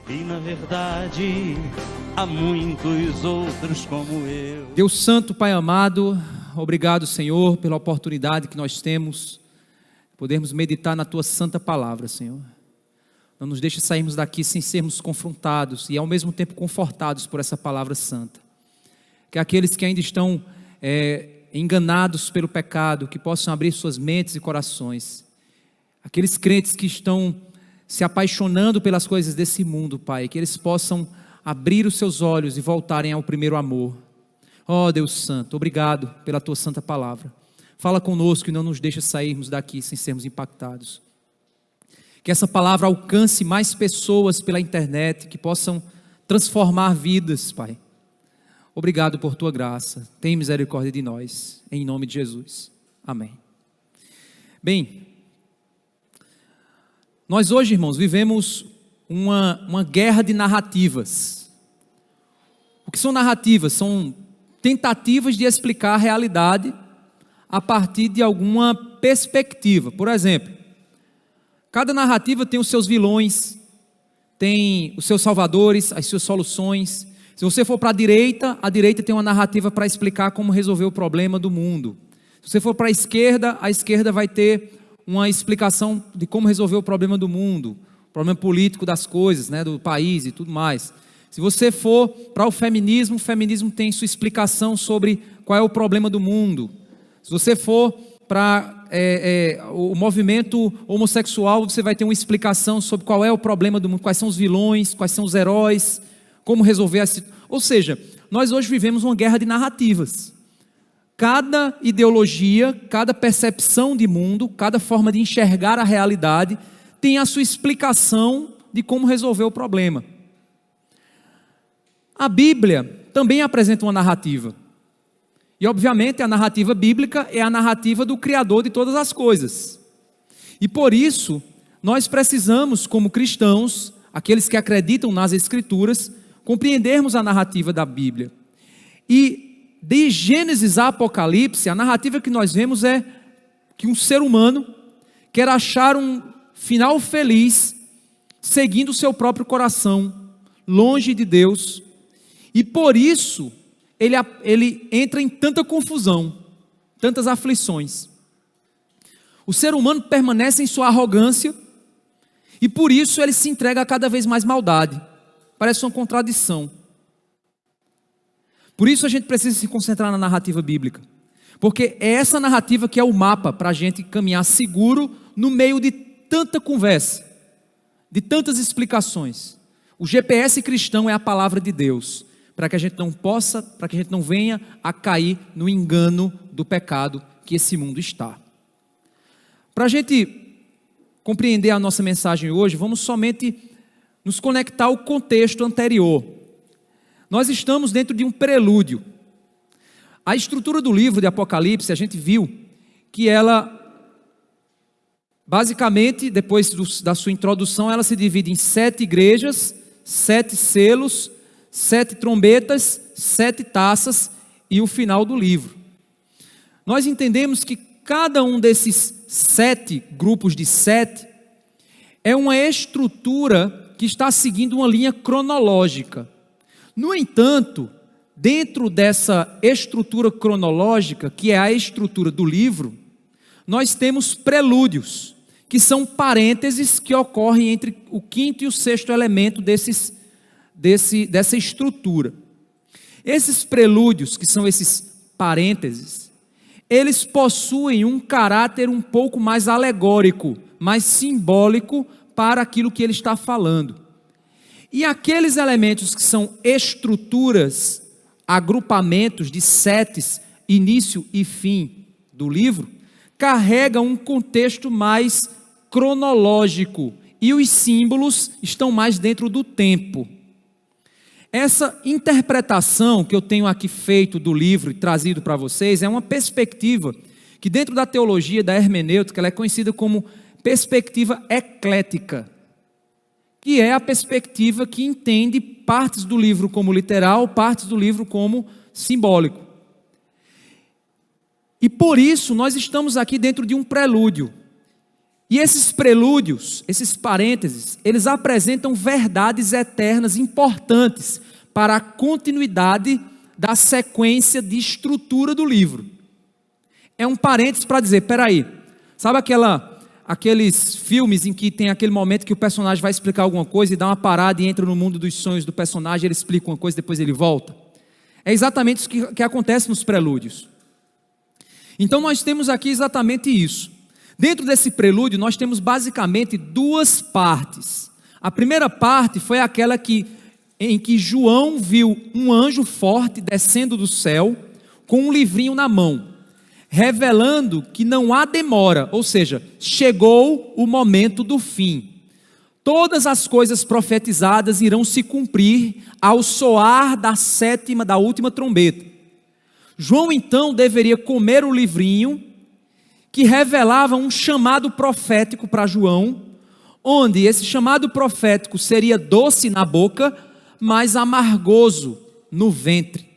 E na verdade há muitos outros como eu. Deus Santo, Pai amado, obrigado, Senhor, pela oportunidade que nós temos de podermos meditar na Tua santa palavra, Senhor. Não nos deixe sairmos daqui sem sermos confrontados e ao mesmo tempo confortados por essa palavra santa. Que aqueles que ainda estão enganados pelo pecado, que possam abrir suas mentes e corações. Aqueles crentes que estão se apaixonando pelas coisas desse mundo, Pai, que eles possam abrir os seus olhos e voltarem ao primeiro amor. Ó Deus Santo, obrigado pela Tua santa palavra. Fala conosco e não nos deixa sairmos daqui sem sermos impactados. Que essa palavra alcance mais pessoas pela internet, que possam transformar vidas, Pai. Obrigado por Tua graça. Tem misericórdia de nós, em nome de Jesus. Amém. Bem, nós hoje, irmãos, vivemos uma guerra de narrativas. O que são narrativas? São tentativas de explicar a realidade a partir de alguma perspectiva. Por exemplo, cada narrativa tem os seus vilões, tem os seus salvadores, as suas soluções. Se você for para a direita tem uma narrativa para explicar como resolver o problema do mundo. Se você for para a esquerda vai ter uma explicação de como resolver o problema do mundo, o problema político das coisas, né, do país e tudo mais. Se você for para o feminismo tem sua explicação sobre qual é o problema do mundo. Se você for para o movimento homossexual, você vai ter uma explicação sobre qual é o problema do mundo, quais são os vilões, quais são os heróis, como resolver a situação. Ou seja, nós hoje vivemos uma guerra de narrativas. Cada ideologia, cada percepção de mundo, cada forma de enxergar a realidade tem a sua explicação de como resolver o problema. A Bíblia também apresenta uma narrativa. E obviamente a narrativa bíblica é a narrativa do Criador de todas as coisas. E por isso, nós precisamos, como cristãos, aqueles que acreditam nas Escrituras, compreendermos a narrativa da Bíblia. E de Gênesis a Apocalipse, a narrativa que nós vemos é que um ser humano quer achar um final feliz, seguindo o seu próprio coração, longe de Deus, e por isso ele entra em tanta confusão, tantas aflições. O ser humano permanece em sua arrogância, e por isso ele se entrega a cada vez mais maldade. Parece uma contradição. Por isso a gente precisa se concentrar na narrativa bíblica, porque é essa narrativa que é o mapa para a gente caminhar seguro no meio de tanta conversa, de tantas explicações. O GPS cristão é a palavra de Deus, para que a gente não venha a cair no engano do pecado que esse mundo está. Para a gente compreender a nossa mensagem hoje, vamos somente nos conectar ao contexto anterior. Nós estamos dentro de um prelúdio. A estrutura do livro de Apocalipse, a gente viu que ela, basicamente, depois da sua introdução, ela se divide em 7 igrejas, 7 selos, 7 trombetas, 7 taças e o final do livro. Nós entendemos que cada um desses 7 grupos de 7 é uma estrutura que está seguindo uma linha cronológica. No entanto, dentro dessa estrutura cronológica, que é a estrutura do livro, nós temos prelúdios, que são parênteses que ocorrem entre o 5º e o 6º elemento dessa estrutura. Esses prelúdios, que são esses parênteses, eles possuem um caráter um pouco mais alegórico, mais simbólico para aquilo que ele está falando. E aqueles elementos que são estruturas, agrupamentos de setes, início e fim do livro, carregam um contexto mais cronológico e os símbolos estão mais dentro do tempo. Essa interpretação que eu tenho aqui feito do livro e trazido para vocês é uma perspectiva que dentro da teologia, da hermenêutica, ela é conhecida como perspectiva eclética, que é a perspectiva que entende partes do livro como literal, partes do livro como simbólico. E por isso nós estamos aqui dentro de um prelúdio. E esses prelúdios, esses parênteses, eles apresentam verdades eternas importantes para a continuidade da sequência de estrutura do livro. É um parênteses para dizer, peraí, sabe aqueles filmes em que tem aquele momento que o personagem vai explicar alguma coisa e dá uma parada e entra no mundo dos sonhos do personagem, ele explica uma coisa e depois ele volta? É exatamente isso que acontece nos prelúdios. Então nós temos aqui exatamente isso. Dentro desse prelúdio nós temos basicamente duas partes. A primeira parte foi aquela em que João viu um anjo forte descendo do céu com um livrinho na mão, revelando que não há demora, ou seja, chegou o momento do fim. Todas as coisas profetizadas irão se cumprir ao soar da última trombeta. João então deveria comer o livrinho que revelava um chamado profético para João, onde esse chamado profético seria doce na boca, mas amargoso no ventre.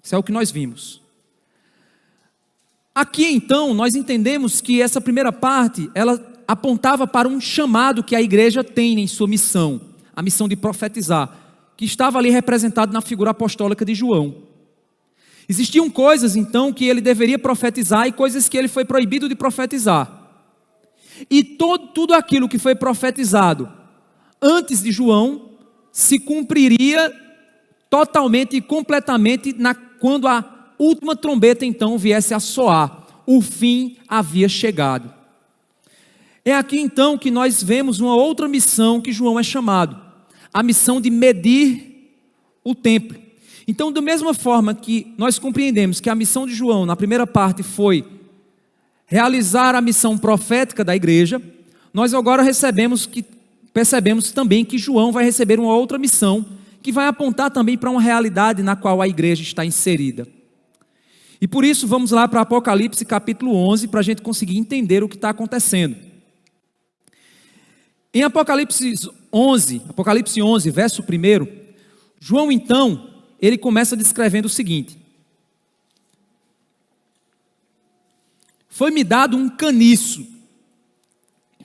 Isso é o que nós vimos. Aqui então nós entendemos que essa primeira parte, ela apontava para um chamado que a igreja tem em sua missão, a missão de profetizar, que estava ali representado na figura apostólica de João. Existiam coisas então que ele deveria profetizar e coisas que ele foi proibido de profetizar. E tudo aquilo que foi profetizado antes de João se cumpriria totalmente e completamente quando a última trombeta então viesse a soar. O fim havia chegado. É aqui então que nós vemos uma outra missão que João é chamado, a missão de medir o templo. Então, da mesma forma que nós compreendemos que a missão de João na primeira parte foi realizar a missão profética da igreja, nós agora percebemos também que João vai receber uma outra missão que vai apontar também para uma realidade na qual a igreja está inserida. E por isso vamos lá para Apocalipse capítulo 11 para a gente conseguir entender o que está acontecendo. Em Apocalipse 11, verso 1, João então, ele começa descrevendo o seguinte: foi-me dado um caniço,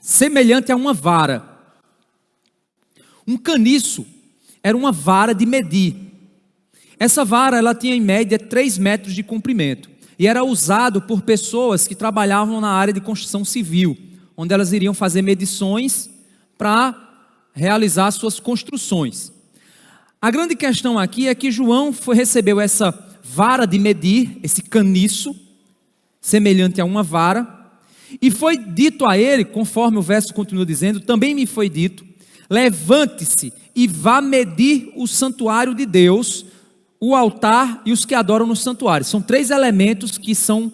semelhante a uma vara. Um caniço era uma vara de medir. Essa vara, ela tinha em média 3 metros de comprimento, e era usado por pessoas que trabalhavam na área de construção civil, onde elas iriam fazer medições para realizar suas construções. A grande questão aqui é que João recebeu essa vara de medir, esse caniço, semelhante a uma vara, e foi dito a ele, conforme o verso continua dizendo, também me foi dito, levante-se e vá medir o santuário de Deus, o altar e os que adoram no santuário. São 3 elementos que são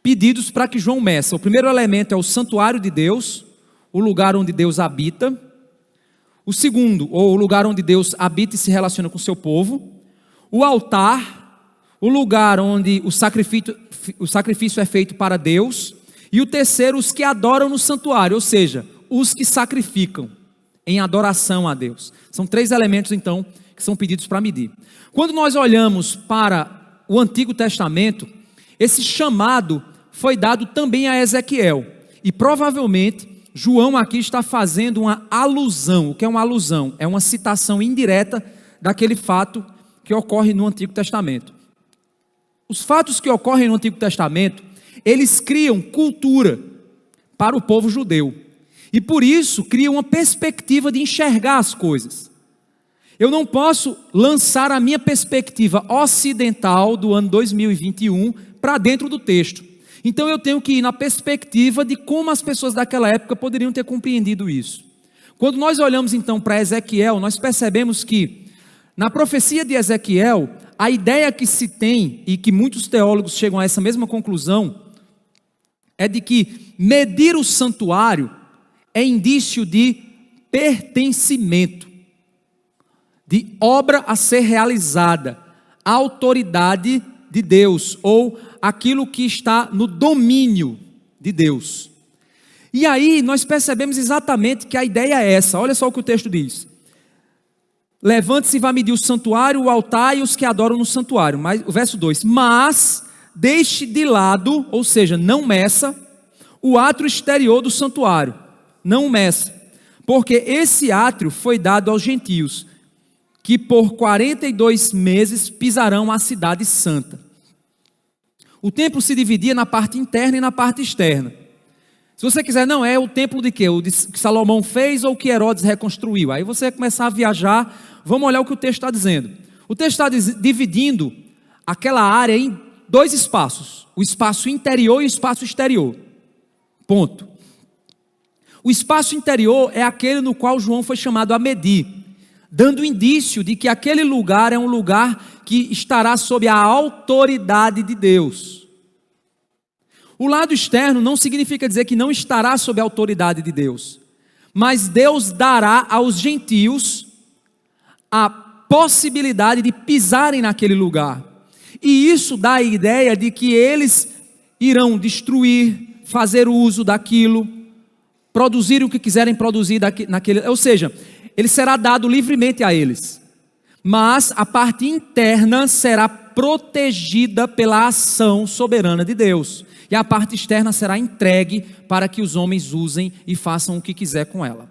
pedidos para que João meça. O primeiro elemento é o santuário de Deus, o lugar onde Deus habita. O segundo, ou o lugar onde Deus habita e se relaciona com o seu povo. O altar, o lugar onde o sacrifício é feito para Deus. E o terceiro, os que adoram no santuário, ou seja, os que sacrificam em adoração a Deus. São 3 elementos então que são pedidos para medir. Quando nós olhamos para o Antigo Testamento, esse chamado foi dado também a Ezequiel. E provavelmente João aqui está fazendo uma alusão. O que é uma alusão? É uma citação indireta daquele fato que ocorre no Antigo Testamento. Os fatos que ocorrem no Antigo Testamento, eles criam cultura para o povo judeu. E por isso criam uma perspectiva de enxergar as coisas. Eu não posso lançar a minha perspectiva ocidental do ano 2021 para dentro do texto. Então eu tenho que ir na perspectiva de como as pessoas daquela época poderiam ter compreendido isso. Quando nós olhamos então para Ezequiel, nós percebemos que na profecia de Ezequiel, a ideia que se tem, e que muitos teólogos chegam a essa mesma conclusão, é de que medir o santuário é indício de pertencimento, de obra a ser realizada, a autoridade de Deus, ou aquilo que está no domínio de Deus. E aí nós percebemos exatamente que a ideia é essa. Olha só o que o texto diz: levante-se e vá medir o santuário, o altar e os que adoram no santuário. Mas, o verso 2, mas deixe de lado, ou seja, não meça, o átrio exterior do santuário, não o mestre, porque esse átrio foi dado aos gentios, que por 42 meses pisarão a cidade santa. O templo se dividia na parte interna e na parte externa. Se você quiser, não, é o templo de quê? O que Salomão fez ou que Herodes reconstruiu? Aí você vai começar a viajar, vamos olhar o que o texto está dizendo. O texto está dividindo aquela área em dois espaços, o espaço interior e o espaço exterior. Ponto. O espaço interior é aquele no qual João foi chamado a medir, dando indício de que aquele lugar é um lugar que estará sob a autoridade de Deus. O lado externo não significa dizer que não estará sob a autoridade de Deus, mas Deus dará aos gentios a possibilidade de pisarem naquele lugar. E isso dá a ideia de que eles irão destruir, fazer uso daquilo, produzir o que quiserem produzir naquele, ou seja, ele será dado livremente a eles, mas a parte interna será protegida pela ação soberana de Deus, e a parte externa será entregue para que os homens usem e façam o que quiser com ela.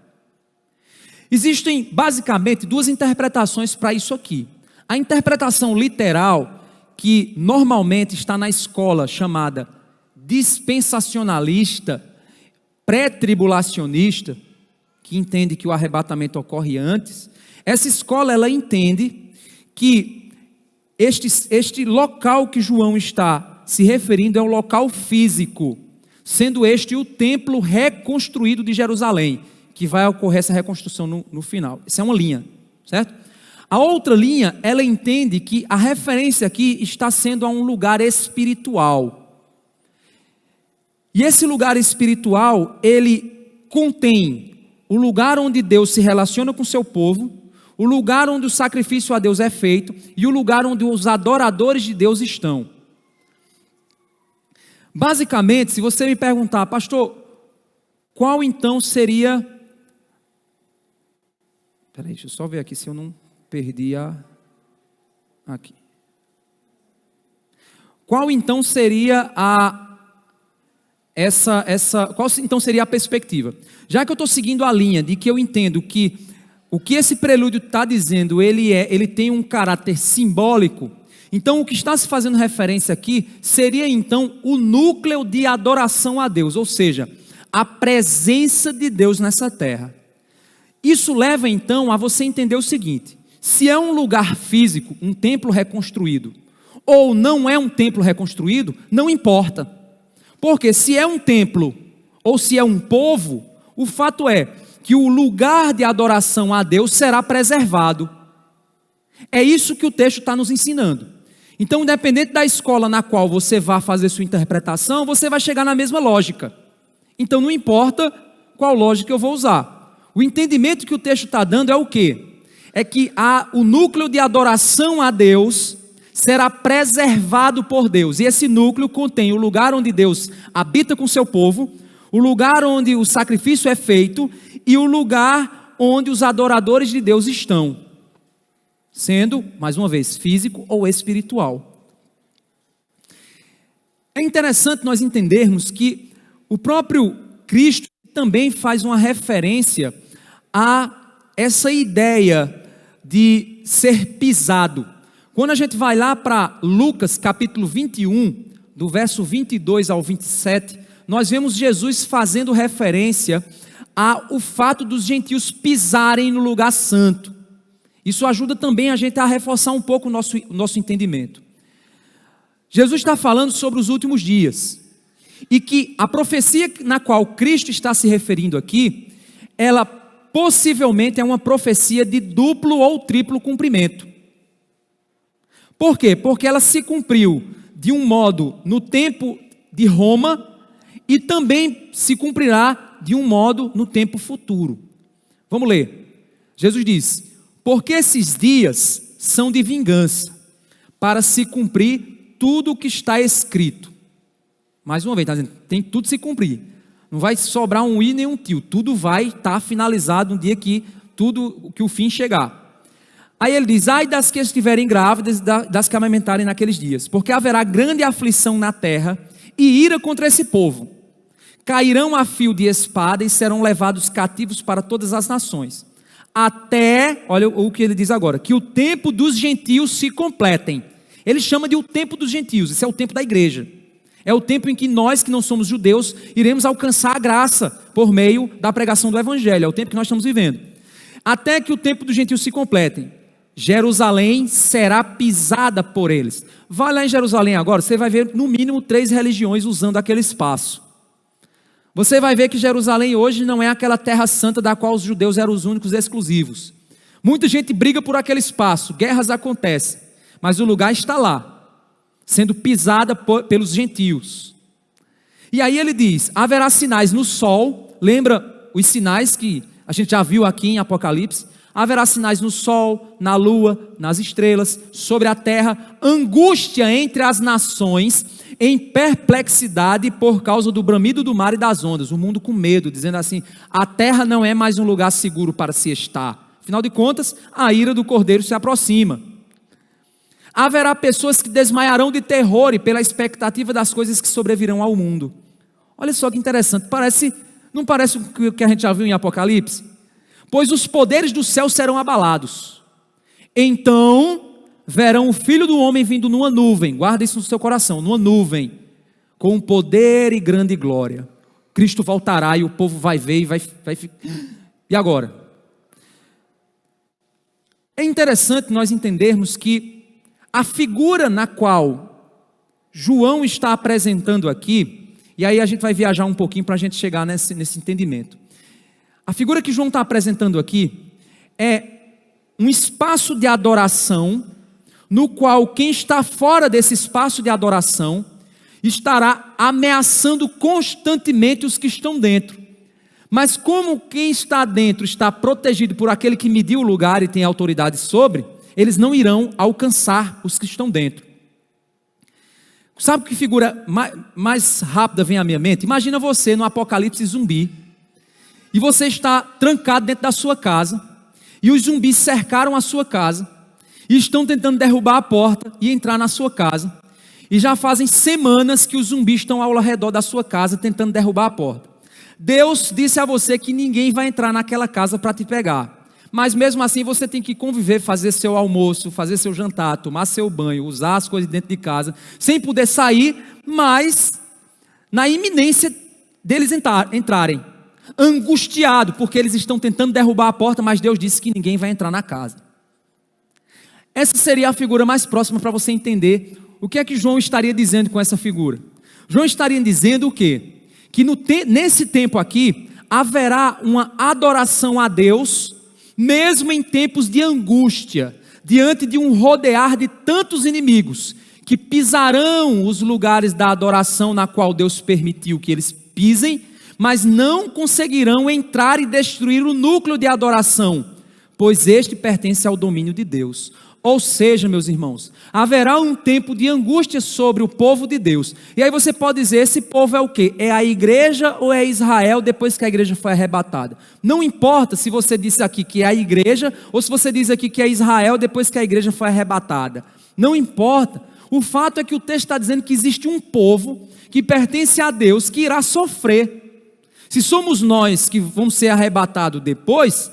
Existem basicamente duas interpretações para isso aqui. A interpretação literal, que normalmente está na escola chamada dispensacionalista, pré-tribulacionista, que entende que o arrebatamento ocorre antes. Essa escola, ela entende que este local que João está se referindo é um local físico, sendo este o templo reconstruído de Jerusalém, que vai ocorrer essa reconstrução no final. Essa é uma linha, certo? A outra linha, ela entende que a referência aqui está sendo a um lugar espiritual. E esse lugar espiritual, ele contém o lugar onde Deus se relaciona com o seu povo, o lugar onde o sacrifício a Deus é feito e o lugar onde os adoradores de Deus estão. Basicamente, se você me perguntar, pastor, qual então seria... Peraí, deixa eu só ver aqui se eu não perdi aqui. Qual então seria qual então seria a perspectiva? Já que eu estou seguindo a linha de que eu entendo que o que esse prelúdio está dizendo, ele tem um caráter simbólico, então o que está se fazendo referência aqui seria então o núcleo de adoração a Deus, ou seja, a presença de Deus nessa terra. Isso leva então a você entender o seguinte: se é um lugar físico, um templo reconstruído, ou não é um templo reconstruído, não importa. Porque se é um templo ou se é um povo, o fato é que o lugar de adoração a Deus será preservado. É isso que o texto está nos ensinando. Então, independente da escola na qual você vá fazer sua interpretação, você vai chegar na mesma lógica. Então, não importa qual lógica eu vou usar. O entendimento que o texto está dando é o quê? É que o núcleo de adoração a Deus será preservado por Deus. E esse núcleo contém o lugar onde Deus habita com seu povo, o lugar onde o sacrifício é feito e o lugar onde os adoradores de Deus estão, sendo, mais uma vez, físico ou espiritual. É interessante nós entendermos que o próprio Cristo também faz uma referência a essa ideia de ser pisado. Quando a gente vai lá para Lucas capítulo 21, do verso 22 ao 27, nós vemos Jesus fazendo referência ao fato dos gentios pisarem no lugar santo. Isso ajuda também a gente a reforçar um pouco o nosso entendimento. Jesus está falando sobre os últimos dias, e que a profecia na qual Cristo está se referindo aqui, ela possivelmente é uma profecia de duplo ou triplo cumprimento. Por quê? Porque ela se cumpriu de um modo no tempo de Roma e também se cumprirá de um modo no tempo futuro. Vamos ler. Jesus diz: porque esses dias são de vingança, para se cumprir tudo o que está escrito. Mais uma vez, está dizendo, tem tudo se cumprir. Não vai sobrar um i nem um tio. Tudo vai estar finalizado no dia que o fim chegar. Aí ele diz: ai das que estiverem grávidas, das que amamentarem naqueles dias, porque haverá grande aflição na terra e ira contra esse povo. cairão a fio de espada e serão levados cativos para todas as nações. Até, olha o que ele diz agora, que o tempo dos gentios se completem. Ele chama de o tempo dos gentios, esse é o tempo da igreja. É o tempo em que nós, que não somos judeus, iremos alcançar a graça por meio da pregação do evangelho. É o tempo que nós estamos vivendo. Até que o tempo dos gentios se completem. Jerusalém será pisada por eles. Vai lá em Jerusalém agora, você vai ver no mínimo 3 religiões usando aquele espaço. Você vai ver que Jerusalém hoje não é aquela terra santa da qual os judeus eram os únicos exclusivos. Muita gente briga por aquele espaço, guerras acontecem, mas o lugar está lá, sendo pisada pelos gentios. E aí ele diz, haverá sinais no sol, lembra os sinais que a gente já viu aqui em Apocalipse? Haverá sinais no sol, na lua, nas estrelas, sobre a terra, angústia entre as nações, em perplexidade por causa do bramido do mar e das ondas, o mundo com medo, dizendo assim, a terra não é mais um lugar seguro para se estar. Afinal de contas, a ira do Cordeiro se aproxima. Haverá pessoas que desmaiarão de terror e pela expectativa das coisas que sobrevirão ao mundo. Olha só que interessante, não parece o que a gente já viu em Apocalipse? Pois os poderes do céu serão abalados. Então verão o Filho do Homem vindo numa nuvem, guarda isso no seu coração, numa nuvem, com poder e grande glória. Cristo voltará e o povo vai ver e vai ficar. E agora? É interessante nós entendermos que a figura na qual João está apresentando aqui, e aí a gente vai viajar um pouquinho para a gente chegar nesse entendimento. A figura que João está apresentando aqui é um espaço de adoração, no qual quem está fora desse espaço de adoração estará ameaçando constantemente os que estão dentro. Mas como quem está dentro está protegido por aquele que mediu o lugar e tem autoridade sobre, eles não irão alcançar os que estão dentro. Sabe que figura mais rápida vem à minha mente? Imagina você no apocalipse zumbi, e você está trancado dentro da sua casa, e os zumbis cercaram a sua casa, e estão tentando derrubar a porta e entrar na sua casa, e já fazem semanas que os zumbis estão ao redor da sua casa tentando derrubar a porta. Deus disse a você que ninguém vai entrar naquela casa para te pegar, mas mesmo assim você tem que conviver, fazer seu almoço, fazer seu jantar, tomar seu banho, usar as coisas dentro de casa, sem poder sair, mas na iminência deles entrarem, angustiado, porque eles estão tentando derrubar a porta, mas Deus disse que ninguém vai entrar na casa. Essa seria a figura mais próxima para você entender o que é que João estaria dizendo com essa figura. João estaria dizendo o quê? Que nesse tempo aqui, haverá uma adoração a Deus, mesmo em tempos de angústia, diante de um rodear de tantos inimigos, que pisarão os lugares da adoração na qual Deus permitiu que eles pisem, mas não conseguirão entrar e destruir o núcleo de adoração, pois este pertence ao domínio de Deus. Ou seja, meus irmãos, haverá um tempo de angústia sobre o povo de Deus. E aí você pode dizer, esse povo é o quê? É a igreja ou é Israel depois que a igreja foi arrebatada? Não importa se você disse aqui que é a igreja ou se você diz aqui que é Israel depois que a igreja foi arrebatada. Não importa. O fato é que o texto está dizendo que existe um povo que pertence a Deus que irá sofrer. Se somos nós que vamos ser arrebatados depois,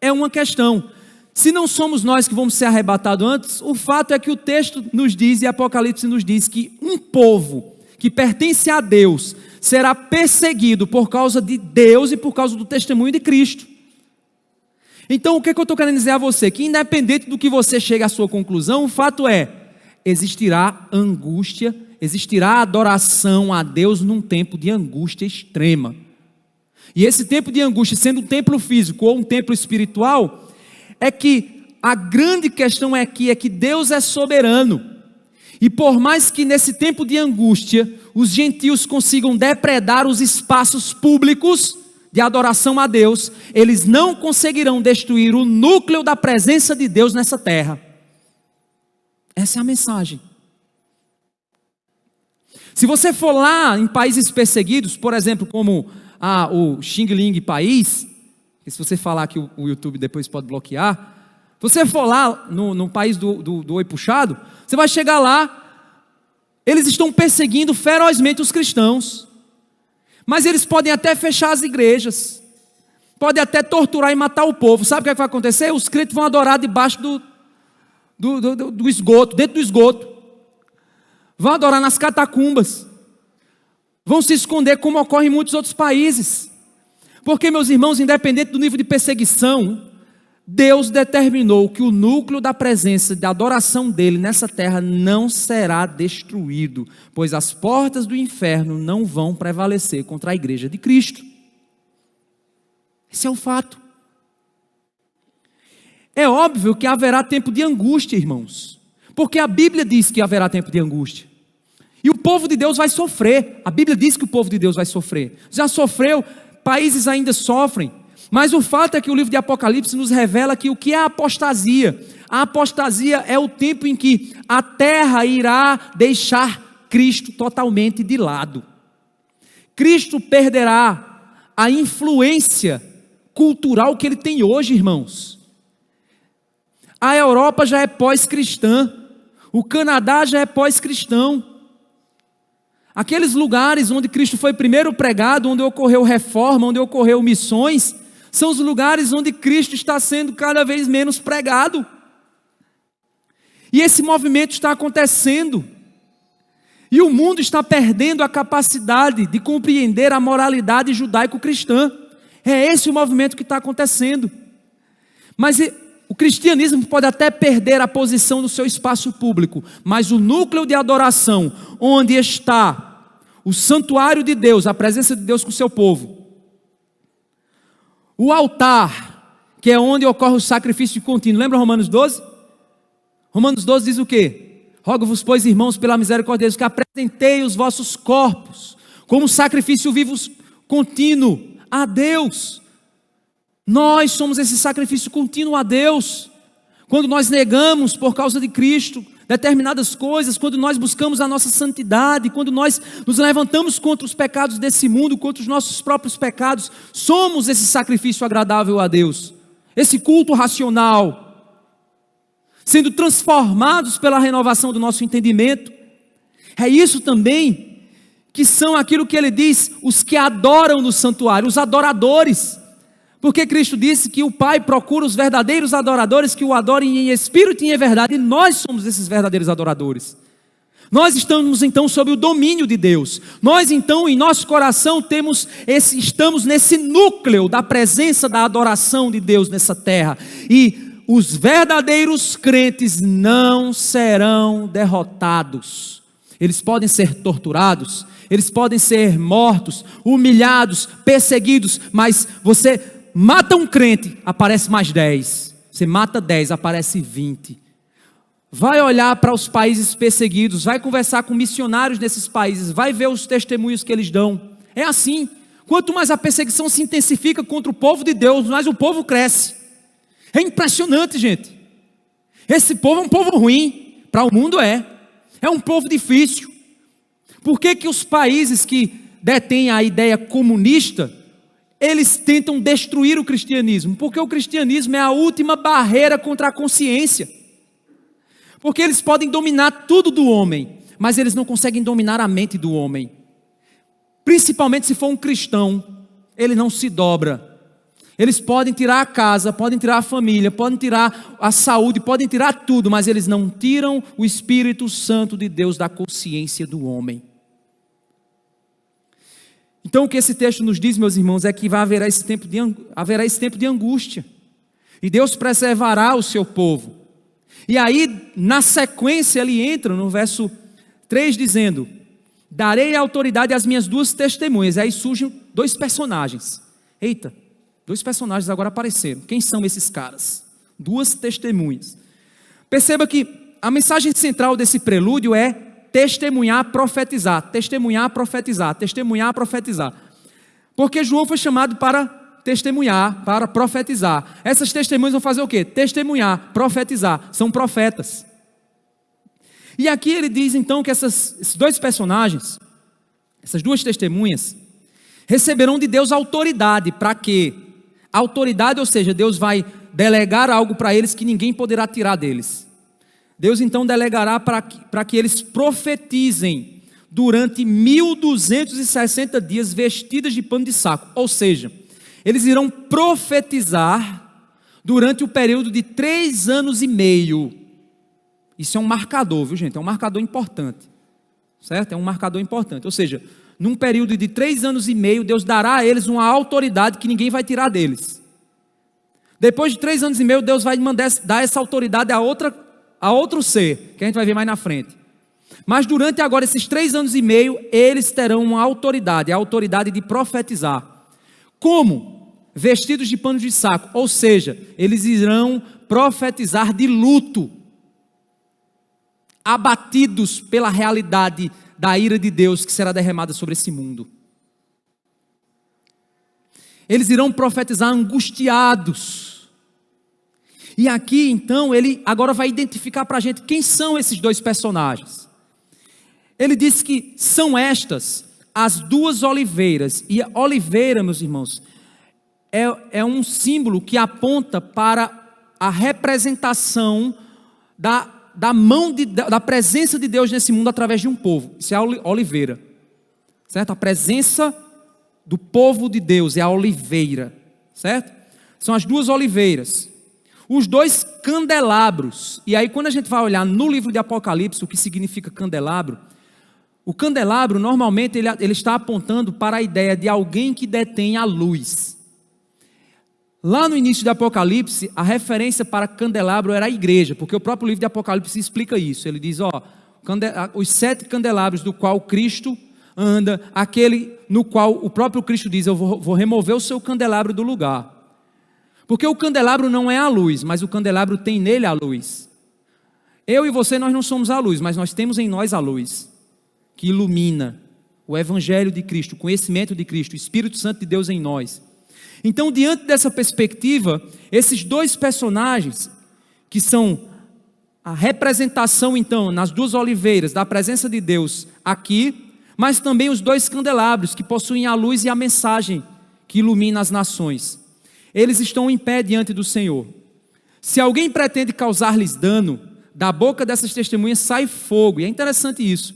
é uma questão. Se não somos nós que vamos ser arrebatados antes, o fato é que o texto nos diz, e Apocalipse nos diz, que um povo que pertence a Deus será perseguido por causa de Deus e por causa do testemunho de Cristo. Então o que eu estou querendo dizer a você? Que independente do que você chegue à sua conclusão, o fato é, existirá angústia, existirá adoração a Deus num tempo de angústia extrema. E esse tempo de angústia, sendo um templo físico ou um templo espiritual, é que a grande questão é que Deus é soberano, e por mais que nesse tempo de angústia, os gentios consigam depredar os espaços públicos de adoração a Deus, eles não conseguirão destruir o núcleo da presença de Deus nessa terra. Essa é a mensagem. Se você for lá em países perseguidos, por exemplo, como o Xing Ling país, e se você falar que o YouTube depois pode bloquear, se você for lá no país do Oi Puxado, você vai chegar lá, eles estão perseguindo ferozmente os cristãos, Mas eles podem até fechar as igrejas, podem até torturar e matar o povo. Sabe o que é que vai acontecer? Os crentes vão adorar debaixo do esgoto, dentro do esgoto. Vão adorar nas catacumbas. Vão se esconder, como ocorre em muitos outros países. Porque, meus irmãos, independente do nível de perseguição, Deus determinou que o núcleo da presença, da adoração dele nessa terra não será destruído, pois as portas do inferno não vão prevalecer contra a igreja de Cristo. Esse é o fato. É óbvio que haverá tempo de angústia, irmãos, porque a Bíblia diz que haverá tempo de angústia. E o povo de Deus vai sofrer. A Bíblia diz que o povo de Deus vai sofrer. Já sofreu, países ainda sofrem. Mas o fato é que o livro de Apocalipse nos revela que o que é a apostasia? A apostasia é o tempo em que a terra irá deixar Cristo totalmente de lado. Cristo perderá a influência cultural que ele tem hoje, irmãos. A Europa já é pós-cristã, o Canadá já é pós-cristão. Aqueles lugares onde Cristo foi primeiro pregado, onde ocorreu reforma, onde ocorreu missões, são os lugares onde Cristo está sendo cada vez menos pregado. E esse movimento está acontecendo. E o mundo está perdendo a capacidade de compreender a moralidade judaico-cristã. É esse o movimento que está acontecendo. Mas o cristianismo pode até perder a posição no seu espaço público, mas o núcleo de adoração, onde está o santuário de Deus, a presença de Deus com o seu povo, o altar, que é onde ocorre o sacrifício contínuo. Lembra Romanos 12? Romanos 12 diz o quê? Rogo-vos, pois, irmãos, pela misericórdia de Deus, que apresentei os vossos corpos como sacrifício vivo contínuo a Deus. Nós somos esse sacrifício contínuo a Deus. Quando nós negamos por causa de Cristo determinadas coisas, quando nós buscamos a nossa santidade, quando nós nos levantamos contra os pecados desse mundo, contra os nossos próprios pecados, somos esse sacrifício agradável a Deus, esse culto racional, sendo transformados pela renovação do nosso entendimento. É isso também que são aquilo que ele diz, os que adoram no santuário, os adoradores. Porque Cristo disse que o Pai procura os verdadeiros adoradores que o adorem em espírito e em verdade, e nós somos esses verdadeiros adoradores. Nós estamos então sob o domínio de Deus. Nós então em nosso coração estamos nesse núcleo da presença da adoração de Deus nessa terra. E os verdadeiros crentes não serão derrotados. Eles podem ser torturados, eles podem ser mortos, humilhados, perseguidos, mas você mata um crente, aparece mais 10. Você mata 10, aparece 20. Vai olhar para os países perseguidos, vai conversar com missionários nesses países, vai ver os testemunhos que eles dão. É assim. Quanto mais a perseguição se intensifica contra o povo de Deus, mais o povo cresce. É impressionante, gente. Esse povo é um povo ruim, para o mundo é um povo difícil. Por que os países que detêm a ideia comunista, eles tentam destruir o cristianismo? Porque o cristianismo é a última barreira contra a consciência. Porque eles podem dominar tudo do homem, mas eles não conseguem dominar a mente do homem. Principalmente se for um cristão, ele não se dobra. Eles podem tirar a casa, podem tirar a família, podem tirar a saúde, podem tirar tudo, mas eles não tiram o Espírito Santo de Deus da consciência do homem. Então o que esse texto nos diz, meus irmãos, é que haverá esse tempo de angústia. E Deus preservará o seu povo. E aí, na sequência, ele entra no verso 3 dizendo: darei autoridade às minhas duas testemunhas. Aí surgem dois personagens. Eita, dois personagens agora apareceram. Quem são esses caras? Duas testemunhas. Perceba que a mensagem central desse prelúdio é testemunhar, profetizar, testemunhar, profetizar, testemunhar, profetizar. Porque João foi chamado para testemunhar, para profetizar. Essas testemunhas vão fazer o quê? Testemunhar, profetizar, são profetas. E aqui ele diz então que esses dois personagens, essas duas testemunhas, receberão de Deus autoridade. Para quê? Autoridade, ou seja, Deus vai delegar algo para eles que ninguém poderá tirar deles. Deus então delegará para que eles profetizem durante 1260 dias vestidas de pano de saco. Ou seja, eles irão profetizar durante o período de 3 anos e meio. Isso é um marcador, viu gente? É um marcador importante. Certo? É um marcador importante. Ou seja, num período de 3 anos e meio, Deus dará a eles uma autoridade que ninguém vai tirar deles. Depois de 3 anos e meio, Deus vai dar essa autoridade a outro ser, que a gente vai ver mais na frente. Mas durante agora esses 3 anos e meio, eles terão uma autoridade, a autoridade de profetizar. Como? Vestidos de pano de saco, ou seja, eles irão profetizar de luto, abatidos pela realidade da ira de Deus que será derramada sobre esse mundo. Eles irão profetizar angustiados. E aqui então ele agora vai identificar para a gente quem são esses dois personagens. Ele diz que são estas as 2 oliveiras. E a oliveira, meus irmãos, é um símbolo que aponta para a representação da mão da presença de Deus nesse mundo através de um povo. Isso é a oliveira, certo? A presença do povo de Deus é a oliveira, certo? São as 2 oliveiras. Os 2 candelabros. E aí quando a gente vai olhar no livro de Apocalipse o que significa candelabro, o candelabro normalmente ele está apontando para a ideia de alguém que detém a luz. Lá no início de Apocalipse, a referência para candelabro era a igreja, porque o próprio livro de Apocalipse explica isso. Ele diz, os 7 candelabros do qual Cristo anda, aquele no qual o próprio Cristo diz, eu vou remover o seu candelabro do lugar. Porque o candelabro não é a luz, mas o candelabro tem nele a luz. Eu e você, nós não somos a luz, mas nós temos em nós a luz, que ilumina o Evangelho de Cristo, o conhecimento de Cristo, o Espírito Santo de Deus em nós. Então, diante dessa perspectiva, esses 2 personagens, que são a representação, então, nas 2 oliveiras, da presença de Deus aqui, mas também os 2 candelabros, que possuem a luz e a mensagem que ilumina as nações. Eles estão em pé diante do Senhor. Se alguém pretende causar-lhes dano, da boca dessas testemunhas sai fogo. E é interessante isso.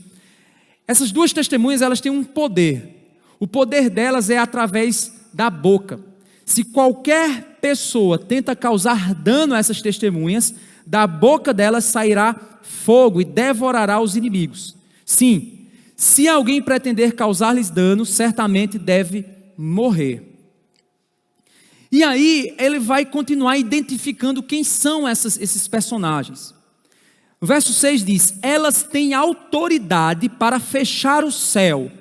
Essas 2 testemunhas, elas têm um poder. O poder delas é através da boca. Se qualquer pessoa tenta causar dano a essas testemunhas, da boca delas sairá fogo e devorará os inimigos. Sim, se alguém pretender causar-lhes dano, certamente deve morrer. E aí ele vai continuar identificando quem são esses personagens. O verso 6 diz, elas têm autoridade para fechar o céu,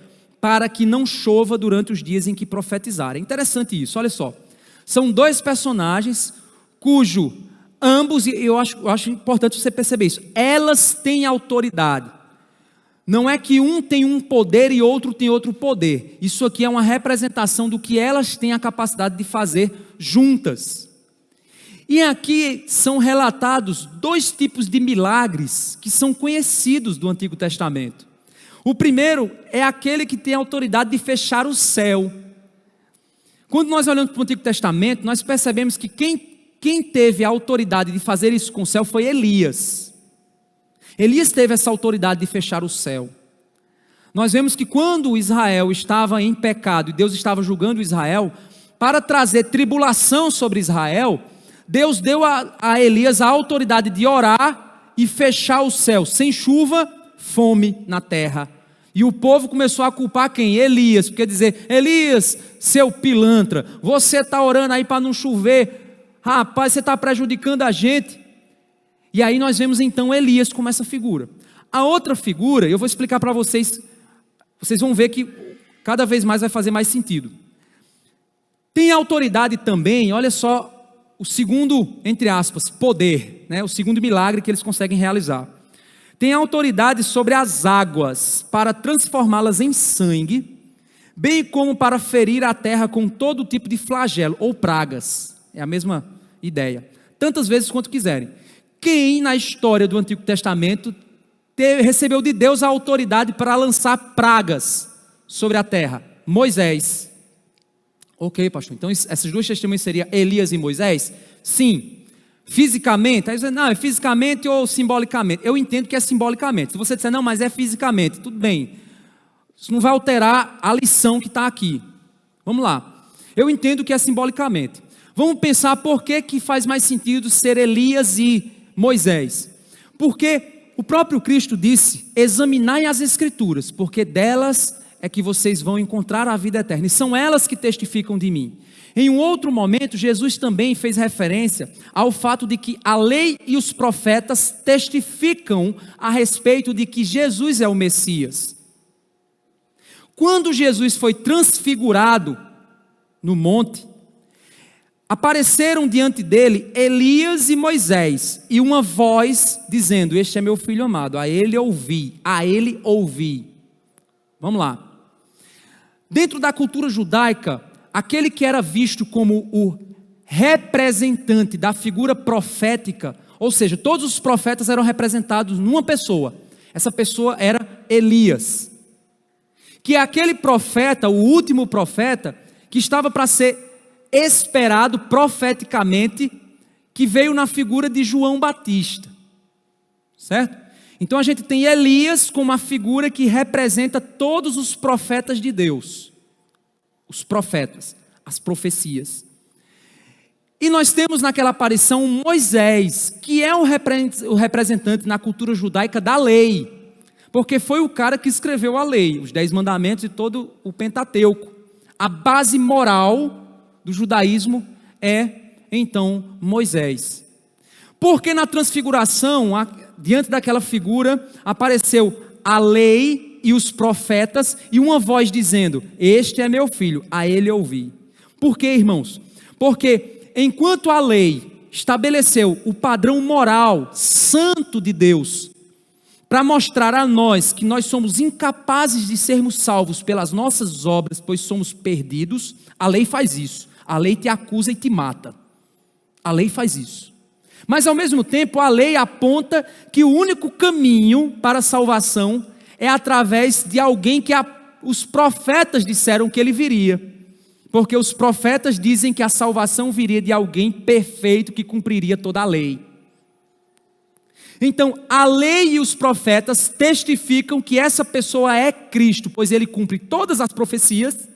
para que não chova durante os dias em que profetizarem. É interessante isso, olha só. São 2 personagens, cujo ambos, e eu acho importante você perceber isso, elas têm autoridade. Não é que um tem um poder e outro tem outro poder. Isso aqui é uma representação do que elas têm a capacidade de fazer juntas. E aqui são relatados 2 tipos de milagres que são conhecidos do Antigo Testamento. O primeiro é aquele que tem a autoridade de fechar o céu. Quando nós olhamos para o Antigo Testamento, nós percebemos que quem teve a autoridade de fazer isso com o céu foi Elias. Elias teve essa autoridade de fechar o céu. Nós vemos que quando Israel estava em pecado e Deus estava julgando Israel, para trazer tribulação sobre Israel, Deus deu a Elias a autoridade de orar e fechar o céu, sem chuva, fome na terra. E o povo começou a culpar quem? Elias, porque dizer, Elias, seu pilantra, você está orando aí para não chover, rapaz, você está prejudicando a gente. E aí nós vemos então Elias como essa figura. A outra figura, eu vou explicar para vocês, vocês vão ver que cada vez mais vai fazer mais sentido. Tem autoridade também, olha só, o segundo, entre aspas, poder, né? O segundo milagre que eles conseguem realizar. Tem autoridade sobre as águas para transformá-las em sangue, bem como para ferir a terra com todo tipo de flagelo ou pragas. É a mesma ideia. Tantas vezes quanto quiserem. Quem na história do Antigo Testamento recebeu de Deus a autoridade para lançar pragas sobre a terra? Moisés. Ok, pastor, então essas 2 testemunhas seriam Elias e Moisés? Sim. Fisicamente? Aí você diz, não, é fisicamente ou simbolicamente? Eu entendo que é simbolicamente. Se você disser, não, mas é fisicamente, tudo bem. Isso não vai alterar a lição que está aqui. Vamos lá. Eu entendo que é simbolicamente. Vamos pensar por que faz mais sentido ser Elias e Moisés. Porque o próprio Cristo disse: examinai as Escrituras, porque delas é que vocês vão encontrar a vida eterna. E são elas que testificam de mim. Em um outro momento, Jesus também fez referência ao fato de que a lei e os profetas testificam a respeito de que Jesus é o Messias. Quando Jesus foi transfigurado no monte, apareceram diante dele Elias e Moisés, e uma voz dizendo: este é meu filho amado, a ele ouvi, a ele ouvi. Vamos lá. Dentro da cultura judaica, aquele que era visto como o representante da figura profética, ou seja, todos os profetas eram representados numa pessoa. Essa pessoa era Elias, que é aquele profeta, o último profeta, que estava para ser esperado profeticamente, que veio na figura de João Batista, certo? Então a gente tem Elias como uma figura que representa todos os profetas de Deus, os profetas, as profecias. E nós temos naquela aparição Moisés, que é o representante na cultura judaica da lei, porque foi o cara que escreveu a lei, os 10 mandamentos e todo o Pentateuco. A base moral do judaísmo é, então, Moisés. Porque na transfiguração, diante daquela figura, apareceu a lei e os profetas, e uma voz dizendo: este é meu filho, a ele ouvi. Por quê, irmãos? Porque enquanto a lei estabeleceu o padrão moral santo de Deus, para mostrar a nós que nós somos incapazes de sermos salvos pelas nossas obras, pois somos perdidos, a lei faz isso. A lei te acusa e te mata. A lei faz isso. Mas ao mesmo tempo, a lei aponta que o único caminho para a salvação é através de alguém que os profetas disseram que ele viria. Porque os profetas dizem que a salvação viria de alguém perfeito que cumpriria toda a lei. Então, a lei e os profetas testificam que essa pessoa é Cristo, pois ele cumpre todas as profecias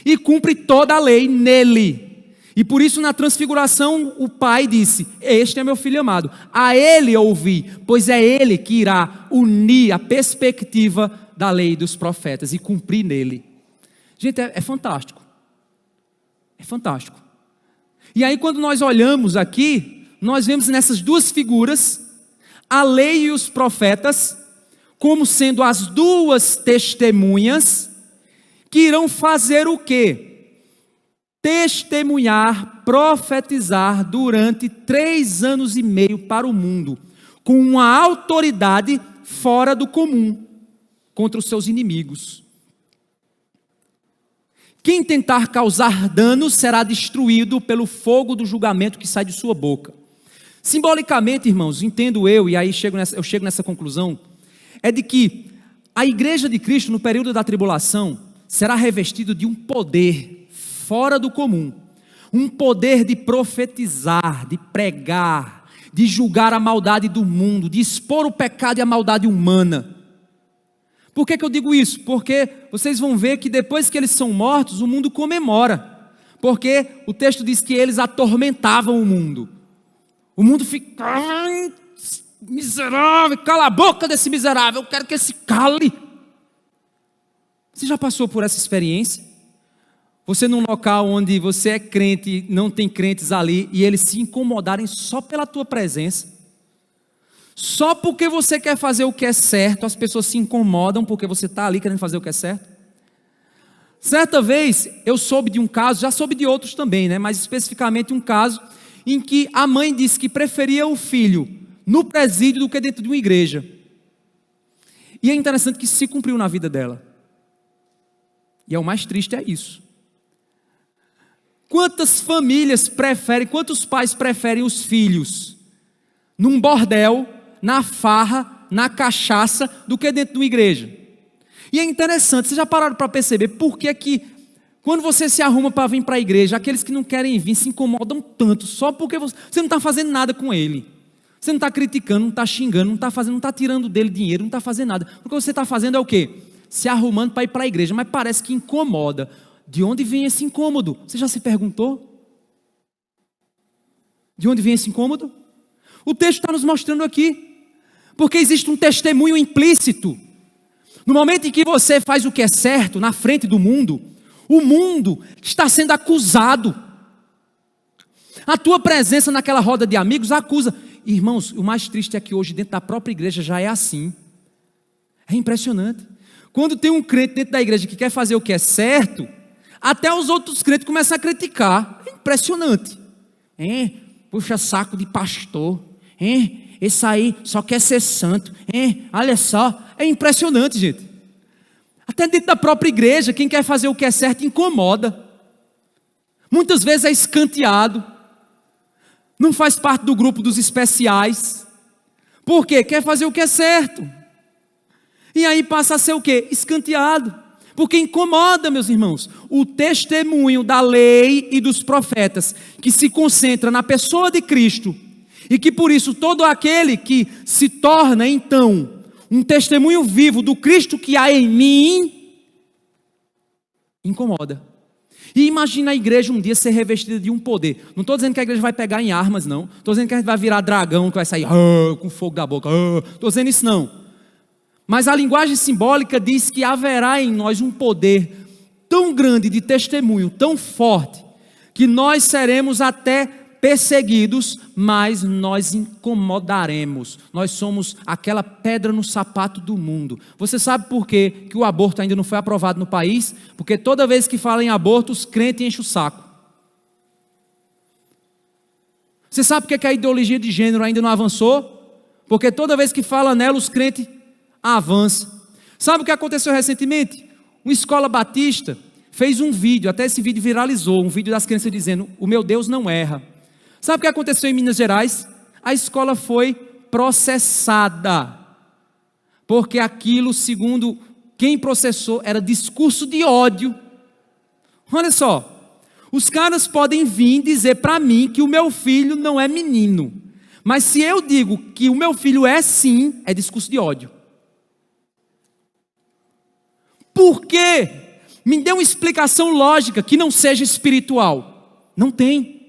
e cumpre toda a lei nele. E por isso na transfiguração o Pai disse: este é meu filho amado, a ele ouvi, pois é ele que irá unir a perspectiva da lei e dos profetas e cumprir nele. Gente, é fantástico. É fantástico. E aí quando nós olhamos aqui, nós vemos nessas duas figuras a lei e os profetas como sendo as duas testemunhas que irão fazer o quê? Testemunhar, profetizar durante 3 anos e meio para o mundo, com uma autoridade fora do comum, contra os seus inimigos. Quem tentar causar dano será destruído pelo fogo do julgamento que sai de sua boca. Simbolicamente, irmãos, entendo eu, e aí eu chego nessa conclusão, é de que a igreja de Cristo no período da tribulação será revestida de um poder fora do comum, um poder de profetizar, de pregar, de julgar a maldade do mundo, de expor o pecado e a maldade humana. Por que eu digo isso? Porque vocês vão ver que depois que eles são mortos, o mundo comemora, porque o texto diz que eles atormentavam o mundo. O mundo fica: ai, miserável, cala a boca desse miserável, eu quero que esse cale. Você já passou por essa experiência? Você num local onde você é crente, não tem crentes ali, e eles se incomodarem só pela tua presença, só porque você quer fazer o que é certo, as pessoas se incomodam porque você está ali querendo fazer o que é certo. Certa vez, eu soube de um caso, já soube de outros também, né? Mas especificamente um caso, em que a mãe disse que preferia o filho no presídio do que dentro de uma igreja. E é interessante que se cumpriu na vida dela. E é o mais triste é isso. Quantas famílias preferem, quantos pais preferem os filhos num bordel, na farra, na cachaça, do que dentro de uma igreja? E é interessante, vocês já pararam para perceber por que que quando você se arruma para vir para a igreja, aqueles que não querem vir se incomodam tanto, só porque você não está fazendo nada com ele. Você não está criticando, não está xingando, não está tirando dele dinheiro, não está fazendo nada. O que você está fazendo é o quê? se arrumando para ir para a igreja, mas parece que incomoda. De onde vem esse incômodo? Você já se perguntou? De onde vem esse incômodo? O texto está nos mostrando aqui, porque existe um testemunho implícito. No momento em que você faz o que é certo, na frente do mundo, o mundo está sendo acusado. A tua presença naquela roda de amigos acusa. Irmãos, o mais triste é que hoje dentro da própria igreja já é assim. É impressionante. Quando tem um crente dentro da igreja que quer fazer o que é certo, até os outros crentes começam a criticar. É impressionante. Puxa saco de pastor. Esse aí só quer ser santo. Olha só. É impressionante, gente. Até dentro da própria igreja, quem quer fazer o que é certo incomoda. Muitas vezes é escanteado. Não faz parte do grupo dos especiais. Por quê? Quer fazer o que é certo. E aí passa a ser o quê? Escanteado. Porque incomoda, meus irmãos. O testemunho da lei e dos profetas, que se concentra na pessoa de Cristo, e que por isso todo aquele que se torna então um testemunho vivo do Cristo que há em mim, incomoda. E imagina a igreja um dia ser revestida de um poder. Não estou dizendo que a igreja vai pegar em armas, não. Estou dizendo que a gente vai virar dragão, que vai sair com fogo da boca. Estou dizendo isso não. Mas a linguagem simbólica diz que haverá em nós um poder tão grande de testemunho, tão forte, que nós seremos até perseguidos, mas nós incomodaremos. Nós somos aquela pedra no sapato do mundo. Você sabe por quê que o aborto ainda não foi aprovado no país? Porque toda vez que fala em aborto, os crentes enchem o saco. Você sabe por que a ideologia de gênero ainda não avançou? Porque toda vez que fala nela, os crentes avançam. Sabe o que aconteceu recentemente? Uma escola batista fez um vídeo, até esse vídeo viralizou, um vídeo das crianças dizendo: o meu Deus não erra. Sabe o que aconteceu em Minas Gerais? A escola foi processada, porque aquilo, segundo quem processou, era discurso de ódio. Olha só, os caras podem vir dizer para mim que o meu filho não é menino, mas se eu digo que o meu filho é sim, é discurso de ódio. Por quê? Me dê uma explicação lógica que não seja espiritual. Não tem.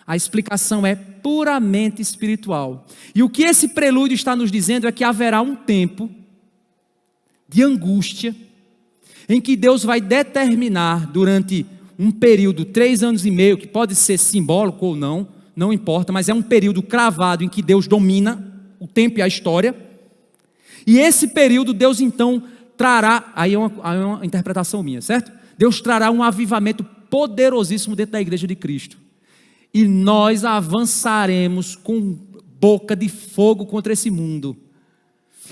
A explicação é puramente espiritual. E o que esse prelúdio está nos dizendo é que haverá um tempo de angústia, em que Deus vai determinar durante um período, 3 anos e meio, que pode ser simbólico ou não, não importa, mas é um período cravado em que Deus domina o tempo e a história. E esse período Deus então trará, aí é uma interpretação minha, certo? Deus trará um avivamento poderosíssimo dentro da igreja de Cristo. E nós avançaremos com boca de fogo contra esse mundo.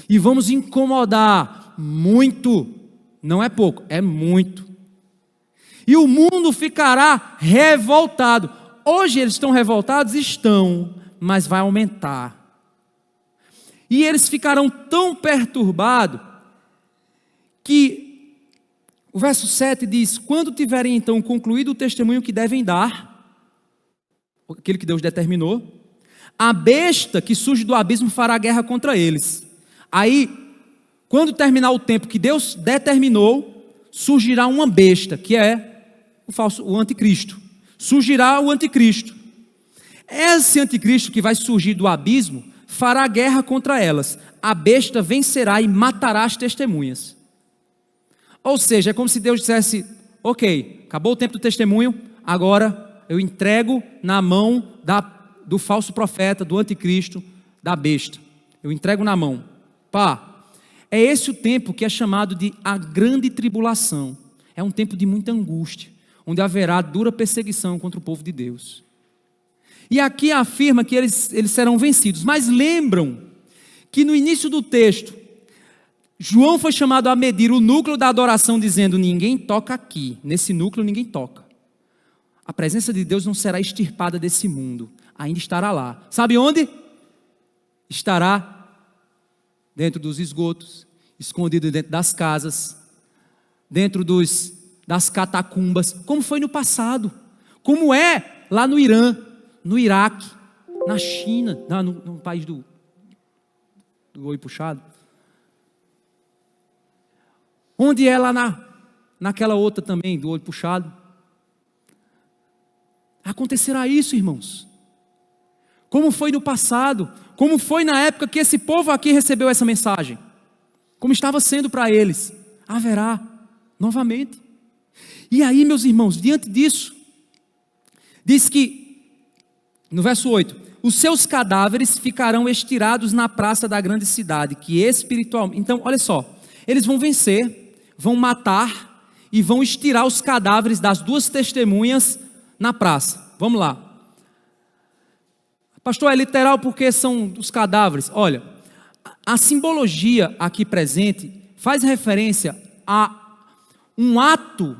E vamos incomodar muito, não é pouco, é muito. E o mundo ficará revoltado. Hoje eles estão revoltados? Estão, mas vai aumentar. E eles ficarão tão perturbados que o verso 7 diz: quando tiverem então concluído o testemunho que devem dar, aquele que Deus determinou, a besta que surge do abismo fará guerra contra eles. Aí, quando terminar o tempo que Deus determinou, surgirá uma besta, que é o anticristo. Surgirá o anticristo. Esse anticristo que vai surgir do abismo fará guerra contra elas. A besta vencerá e matará as testemunhas. Ou seja, é como se Deus dissesse: ok, acabou o tempo do testemunho, agora eu entrego na mão do falso profeta, do anticristo, da besta. Eu entrego na mão. É esse o tempo que é chamado de a grande tribulação. É um tempo de muita angústia, onde haverá dura perseguição contra o povo de Deus. E aqui afirma que eles serão vencidos. Mas lembram que no início do texto, João foi chamado a medir o núcleo da adoração, dizendo: ninguém toca aqui, nesse núcleo ninguém toca. A presença de Deus não será extirpada desse mundo, ainda estará lá. Sabe onde? Estará dentro dos esgotos, escondido dentro das casas, dentro das catacumbas, como foi no passado, como é lá no Irã, no Iraque, na China, no país do olho puxado. Onde é lá naquela outra também, do olho puxado? Acontecerá isso, irmãos. Como foi no passado, como foi na época que esse povo aqui recebeu essa mensagem, como estava sendo para eles, haverá novamente. E aí, meus irmãos, diante disso, diz que, no verso 8, os seus cadáveres ficarão estirados na praça da grande cidade, que espiritualmente... Então, olha só, eles vão vencer, vão matar e vão estirar os cadáveres das duas testemunhas na praça. Vamos lá. Pastor, é literal porque são os cadáveres. Olha, a simbologia aqui presente faz referência a um ato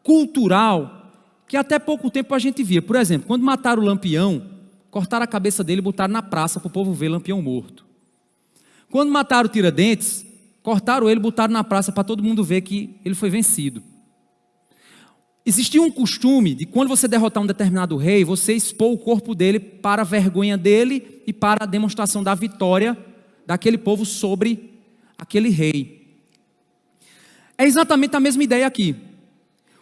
cultural que até pouco tempo a gente via. Por exemplo, quando mataram o Lampião, cortaram a cabeça dele e botaram na praça para o povo ver Lampião morto. Quando mataram o Tiradentes, cortaram ele e botaram na praça para todo mundo ver que ele foi vencido. Existia um costume de quando você derrotar um determinado rei, você expor o corpo dele para a vergonha dele e para a demonstração da vitória daquele povo sobre aquele rei. É exatamente a mesma ideia aqui.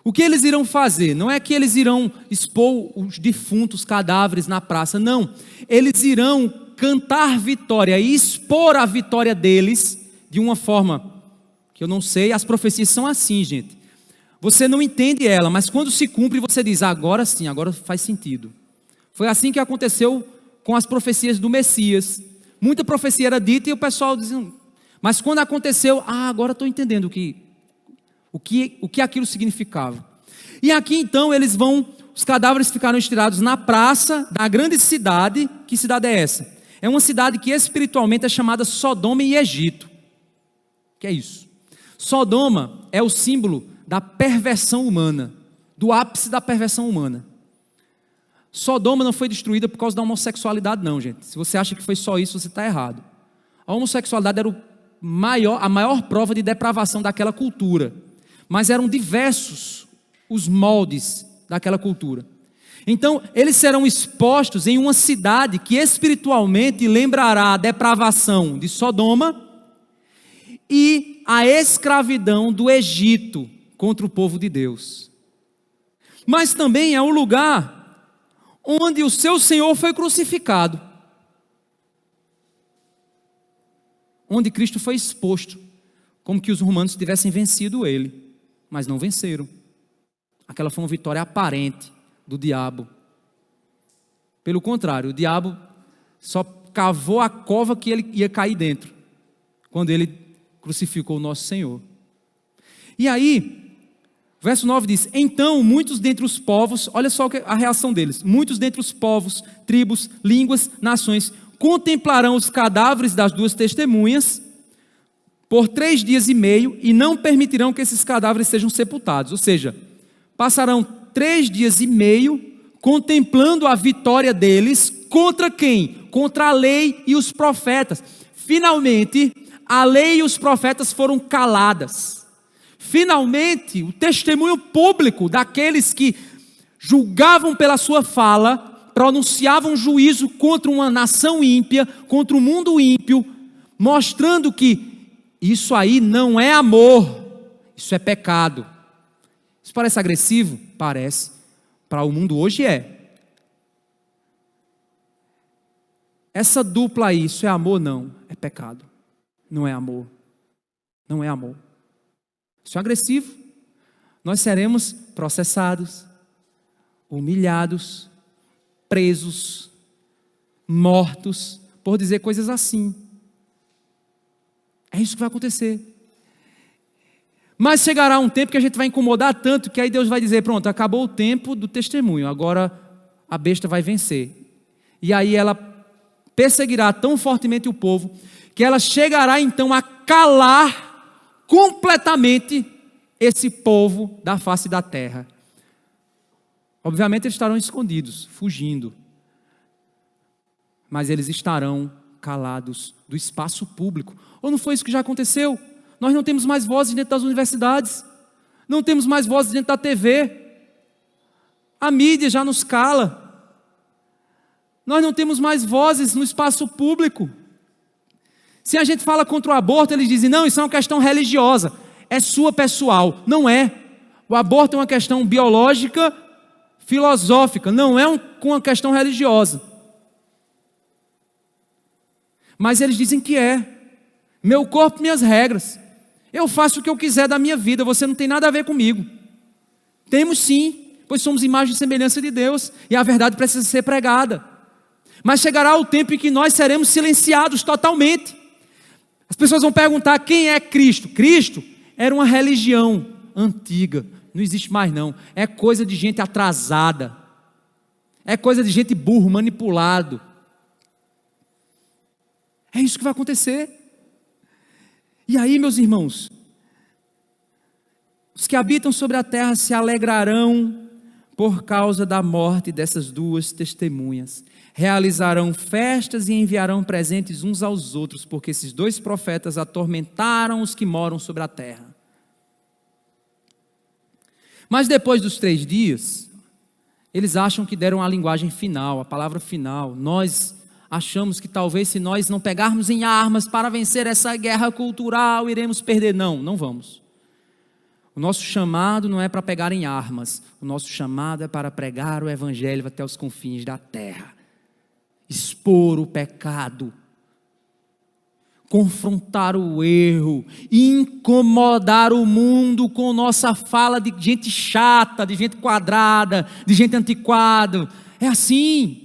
O que eles irão fazer? Não é que eles irão expor os defuntos cadáveres na praça, não. Eles irão cantar vitória e expor a vitória deles de uma forma que eu não sei. As profecias são assim, gente. Você não entende ela, mas quando se cumpre você diz, agora sim, agora faz sentido. Foi assim que aconteceu com as profecias do Messias. Muita profecia era dita e o pessoal dizia, mas quando aconteceu, agora estou entendendo o que aquilo significava. E aqui então os cadáveres ficaram estirados na praça da grande cidade. Que cidade é essa? É uma cidade que espiritualmente é chamada Sodoma e Egito. Que é isso? Sodoma é o símbolo da perversão humana, do ápice da perversão humana. Sodoma não foi destruída por causa da homossexualidade não, gente. Se você acha que foi só isso, você está errado. A homossexualidade era a maior prova de depravação daquela cultura. Mas eram diversos os moldes daquela cultura. Então, eles serão expostos em uma cidade que espiritualmente lembrará a depravação de Sodoma e a escravidão do Egito contra o povo de Deus. Mas também é um lugar onde o seu Senhor foi crucificado. Onde Cristo foi exposto, como que os romanos tivessem vencido ele. Mas não venceram. Aquela foi uma vitória aparente do diabo. Pelo contrário, o diabo só cavou a cova que ele ia cair dentro, quando ele crucificou o nosso Senhor. E aí, verso 9 diz, então muitos dentre os povos, olha só a reação deles, muitos dentre os povos, tribos, línguas, nações, contemplarão os cadáveres das duas testemunhas, por 3 dias e meio, e não permitirão que esses cadáveres sejam sepultados. Ou seja, passarão 3 dias e meio contemplando a vitória deles contra quem? Contra a lei e os profetas. Finalmente, a lei e os profetas foram caladas. Finalmente, o testemunho público daqueles que julgavam pela sua fala, pronunciavam juízo contra uma nação ímpia, contra o mundo ímpio, mostrando que isso aí não é amor, isso é pecado. Isso parece agressivo? Parece. Para o mundo hoje é. Essa dupla aí, isso é amor? Não, é pecado. Não é amor. Não é amor. Isso é agressivo. Nós seremos processados, humilhados, presos, mortos, por dizer coisas assim. É isso que vai acontecer. Mas chegará um tempo que a gente vai incomodar tanto que aí Deus vai dizer, pronto, acabou o tempo do testemunho, agora a besta vai vencer. E aí ela perseguirá tão fortemente o povo, que ela chegará então a calar completamente esse povo da face da terra. Obviamente eles estarão escondidos, fugindo. Mas eles estarão calados do espaço público. Ou não foi isso que já aconteceu? Nós não temos mais vozes dentro das universidades. Não temos mais vozes dentro da TV. A mídia já nos cala. Nós não temos mais vozes no espaço público. Se a gente fala contra o aborto, eles dizem, não, isso é uma questão religiosa. é sua pessoal. Não é. O aborto é uma questão biológica, filosófica, não é uma questão religiosa. Mas eles dizem que é. Meu corpo, minhas regras. Eu faço o que eu quiser da minha vida, você não tem nada a ver comigo. Temos sim, pois somos imagem e semelhança de Deus, e a verdade precisa ser pregada. Mas chegará o tempo em que nós seremos silenciados totalmente. As pessoas vão perguntar: quem é Cristo? Cristo era uma religião antiga, não existe mais não. É coisa de gente atrasada, é coisa de gente burro, manipulado. É isso que vai acontecer. E aí, meus irmãos, os que habitam sobre a terra se alegrarão por causa da morte dessas duas testemunhas. Realizarão festas e enviarão presentes uns aos outros, porque esses dois profetas atormentaram os que moram sobre a terra. Mas depois dos 3 dias, eles acham que deram a linguagem final, a palavra final. Nós achamos que talvez se nós não pegarmos em armas para vencer essa guerra cultural, iremos perder. Não, não vamos. O nosso chamado não é para pegar em armas. O nosso chamado é para pregar o evangelho até os confins da terra. Expor o pecado. Confrontar o erro. Incomodar o mundo com nossa fala de gente chata, de gente quadrada, de gente antiquada. É assim.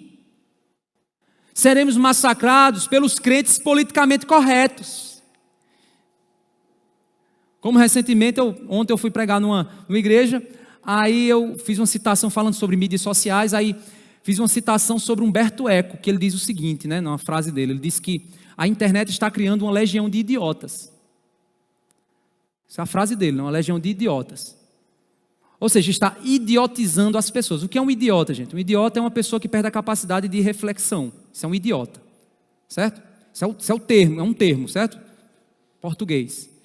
Seremos massacrados pelos crentes politicamente corretos. Como recentemente, ontem eu fui pregar numa igreja, aí eu fiz uma citação falando sobre mídias sociais, aí fiz uma citação sobre Humberto Eco, que ele diz o seguinte, né, numa frase dele, ele diz que a internet está criando uma legião de idiotas. Essa é a frase dele, uma legião de idiotas. Ou seja, está idiotizando as pessoas. O que é um idiota, gente? Um idiota é uma pessoa que perde a capacidade de reflexão. Isso é um idiota, certo? Isso é o termo, é um termo, certo? Português.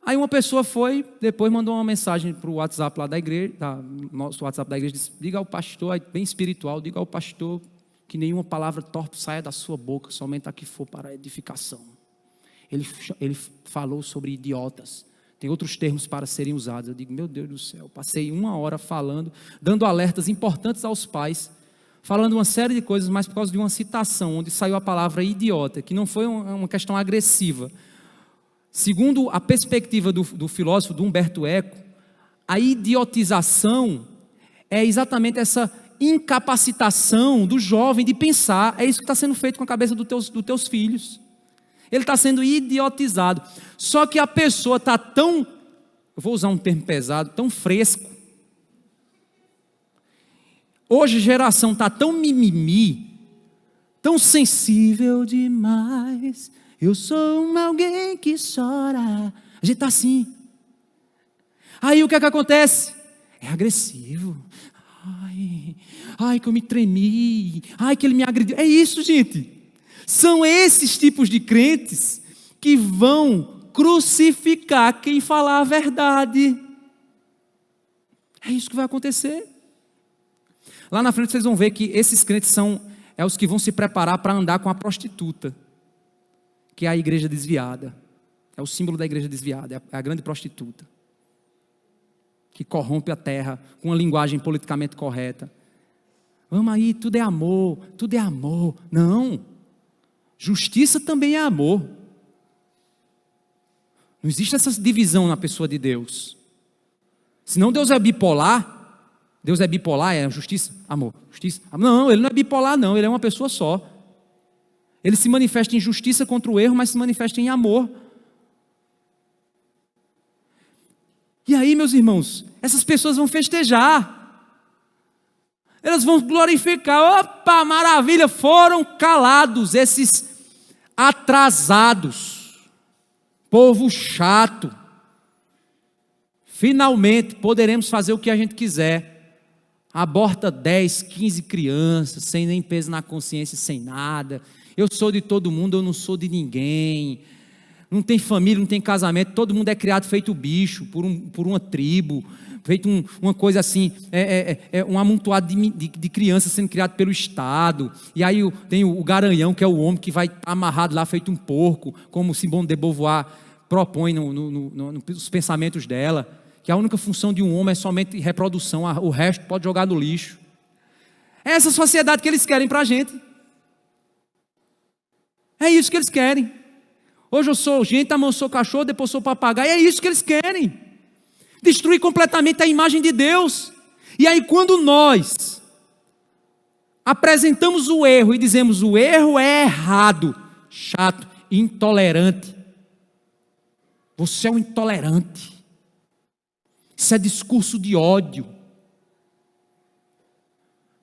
Aí uma pessoa foi, depois mandou uma mensagem para o WhatsApp lá da igreja, nosso WhatsApp da igreja, disse: diga ao pastor, bem espiritual, diga ao pastor que nenhuma palavra torpe saia da sua boca, somente a que for para a edificação. Ele falou sobre idiotas. Tem outros termos para serem usados. Eu digo: meu Deus do céu, passei 1 hora falando, dando alertas importantes aos pais, falando uma série de coisas, mas por causa de uma citação, onde saiu a palavra idiota, que não foi uma questão agressiva. Segundo a perspectiva do filósofo, do Humberto Eco, a idiotização é exatamente essa incapacitação do jovem de pensar. É isso que está sendo feito com a cabeça dos teus filhos. Ele está sendo idiotizado. Só que a pessoa está tão, eu vou usar um termo pesado, tão fresco. Hoje a geração está tão mimimi, tão sensível demais. Eu sou alguém que chora. A gente está assim. Aí o que é que acontece? É agressivo. Ai, que eu me tremi. Ai, que ele me agrediu. É isso, gente. São esses tipos de crentes que vão crucificar quem falar a verdade. É isso que vai acontecer. Lá na frente vocês vão ver que esses crentes são os que vão se preparar para andar com a prostituta, que é a igreja desviada. É o símbolo da igreja desviada, é a grande prostituta, que corrompe a terra com uma linguagem politicamente correta. Vamos aí, tudo é amor, tudo é amor. Não. Justiça também é amor. Não existe essa divisão na pessoa de Deus. Senão Deus é bipolar. Deus é bipolar, é justiça, amor, justiça. Não, ele não é bipolar não, ele é uma pessoa só. Ele se manifesta em justiça contra o erro, mas se manifesta em amor. E aí, meus irmãos, essas pessoas vão festejar. Elas vão glorificar. Opa, maravilha, foram calados esses atrasados, povo chato. Finalmente poderemos fazer o que a gente quiser. Aborta 10, 15 crianças, sem nem peso na consciência, sem nada. Eu sou de todo mundo, eu não sou de ninguém. Não tem família, não tem casamento, todo mundo é criado feito bicho, por uma tribo, feito uma coisa assim, um amontoado de crianças sendo criado pelo Estado. E aí tem o garanhão, que é o homem que vai amarrado lá feito um porco, como Simone de Beauvoir propõe nos pensamentos dela, que a única função de um homem é somente reprodução, o resto pode jogar no lixo. É essa sociedade que eles querem para a gente. É isso que eles querem. Hoje eu sou gente, amanhã eu sou cachorro, depois eu sou papagaio. É isso que eles querem. Destruir completamente a imagem de Deus. E aí quando nós apresentamos o erro e dizemos o erro é errado, chato, intolerante. Você é um intolerante. Isso é discurso de ódio.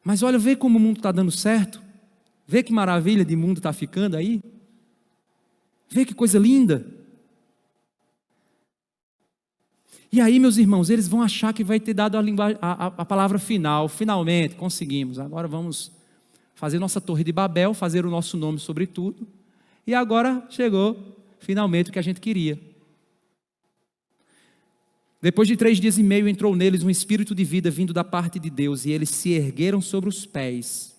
Mas olha, vê como o mundo está dando certo. Vê que maravilha de mundo está ficando aí. Vê que coisa linda. E aí, meus irmãos, eles vão achar que vai ter dado a palavra final. Finalmente, conseguimos. Agora vamos fazer nossa torre de Babel, fazer o nosso nome sobre tudo. E agora chegou, finalmente, o que a gente queria. Depois de 3 dias e meio, entrou neles um espírito de vida vindo da parte de Deus, e eles se ergueram sobre os pés.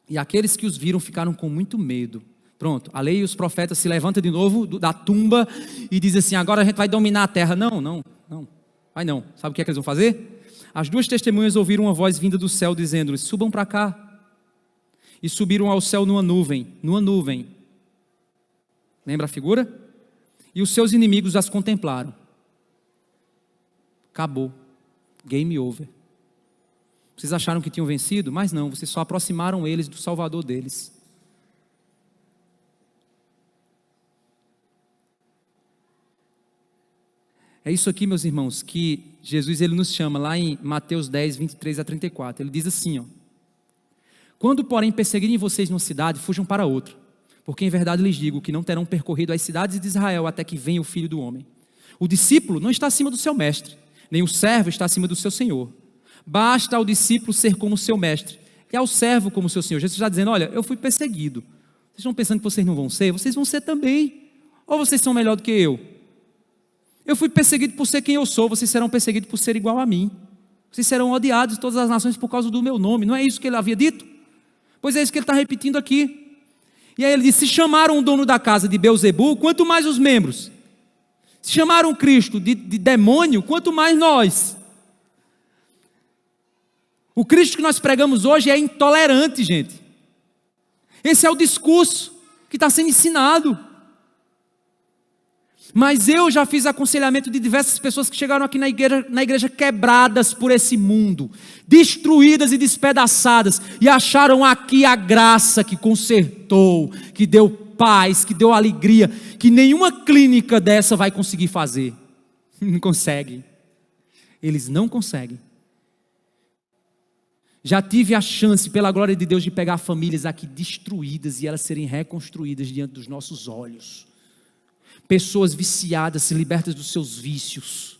E aqueles que os viram ficaram com muito medo. Pronto, a lei e os profetas se levantam de novo da tumba e dizem assim, agora a gente vai dominar a terra. Não, vai não. Sabe o que é que eles vão fazer? As 2 testemunhas ouviram uma voz vinda do céu dizendo-lhes, subam para cá. E subiram ao céu numa nuvem. Lembra a figura? E os seus inimigos as contemplaram. Acabou. Game over. Vocês acharam que tinham vencido? Mas não, vocês só aproximaram eles do Salvador deles. É isso aqui, meus irmãos, que Jesus ele nos chama lá em Mateus 10, 23 a 34. Ele diz assim, ó, quando, porém, perseguirem vocês numa cidade, fujam para outra, porque em verdade lhes digo que não terão percorrido as cidades de Israel até que venha o Filho do Homem. O discípulo não está acima do seu mestre, nem o servo está acima do seu senhor. Basta ao discípulo ser como seu mestre, e ao servo como seu senhor. Jesus está dizendo, olha, eu fui perseguido. Vocês estão pensando que vocês não vão ser? Vocês vão ser também. Ou vocês são melhor do que eu? Eu fui perseguido por ser quem eu sou, vocês serão perseguidos por ser igual a mim. Vocês serão odiados de todas as nações por causa do meu nome. Não é isso que ele havia dito? Pois é isso que ele está repetindo aqui. E aí ele diz, se chamaram o dono da casa de Beelzebu, quanto mais os membros. Se chamaram Cristo de demônio, quanto mais nós. O Cristo que nós pregamos hoje é intolerante, gente. Esse é o discurso que está sendo ensinado. Mas eu já fiz aconselhamento de diversas pessoas que chegaram aqui na igreja quebradas por esse mundo, destruídas e despedaçadas, e acharam aqui a graça que consertou, que deu paz, que deu alegria, que nenhuma clínica dessa vai conseguir fazer. Não consegue. Eles não conseguem. Já tive a chance, pela glória de Deus, de pegar famílias aqui destruídas e elas serem reconstruídas diante dos nossos olhos. Pessoas viciadas, libertas dos seus vícios.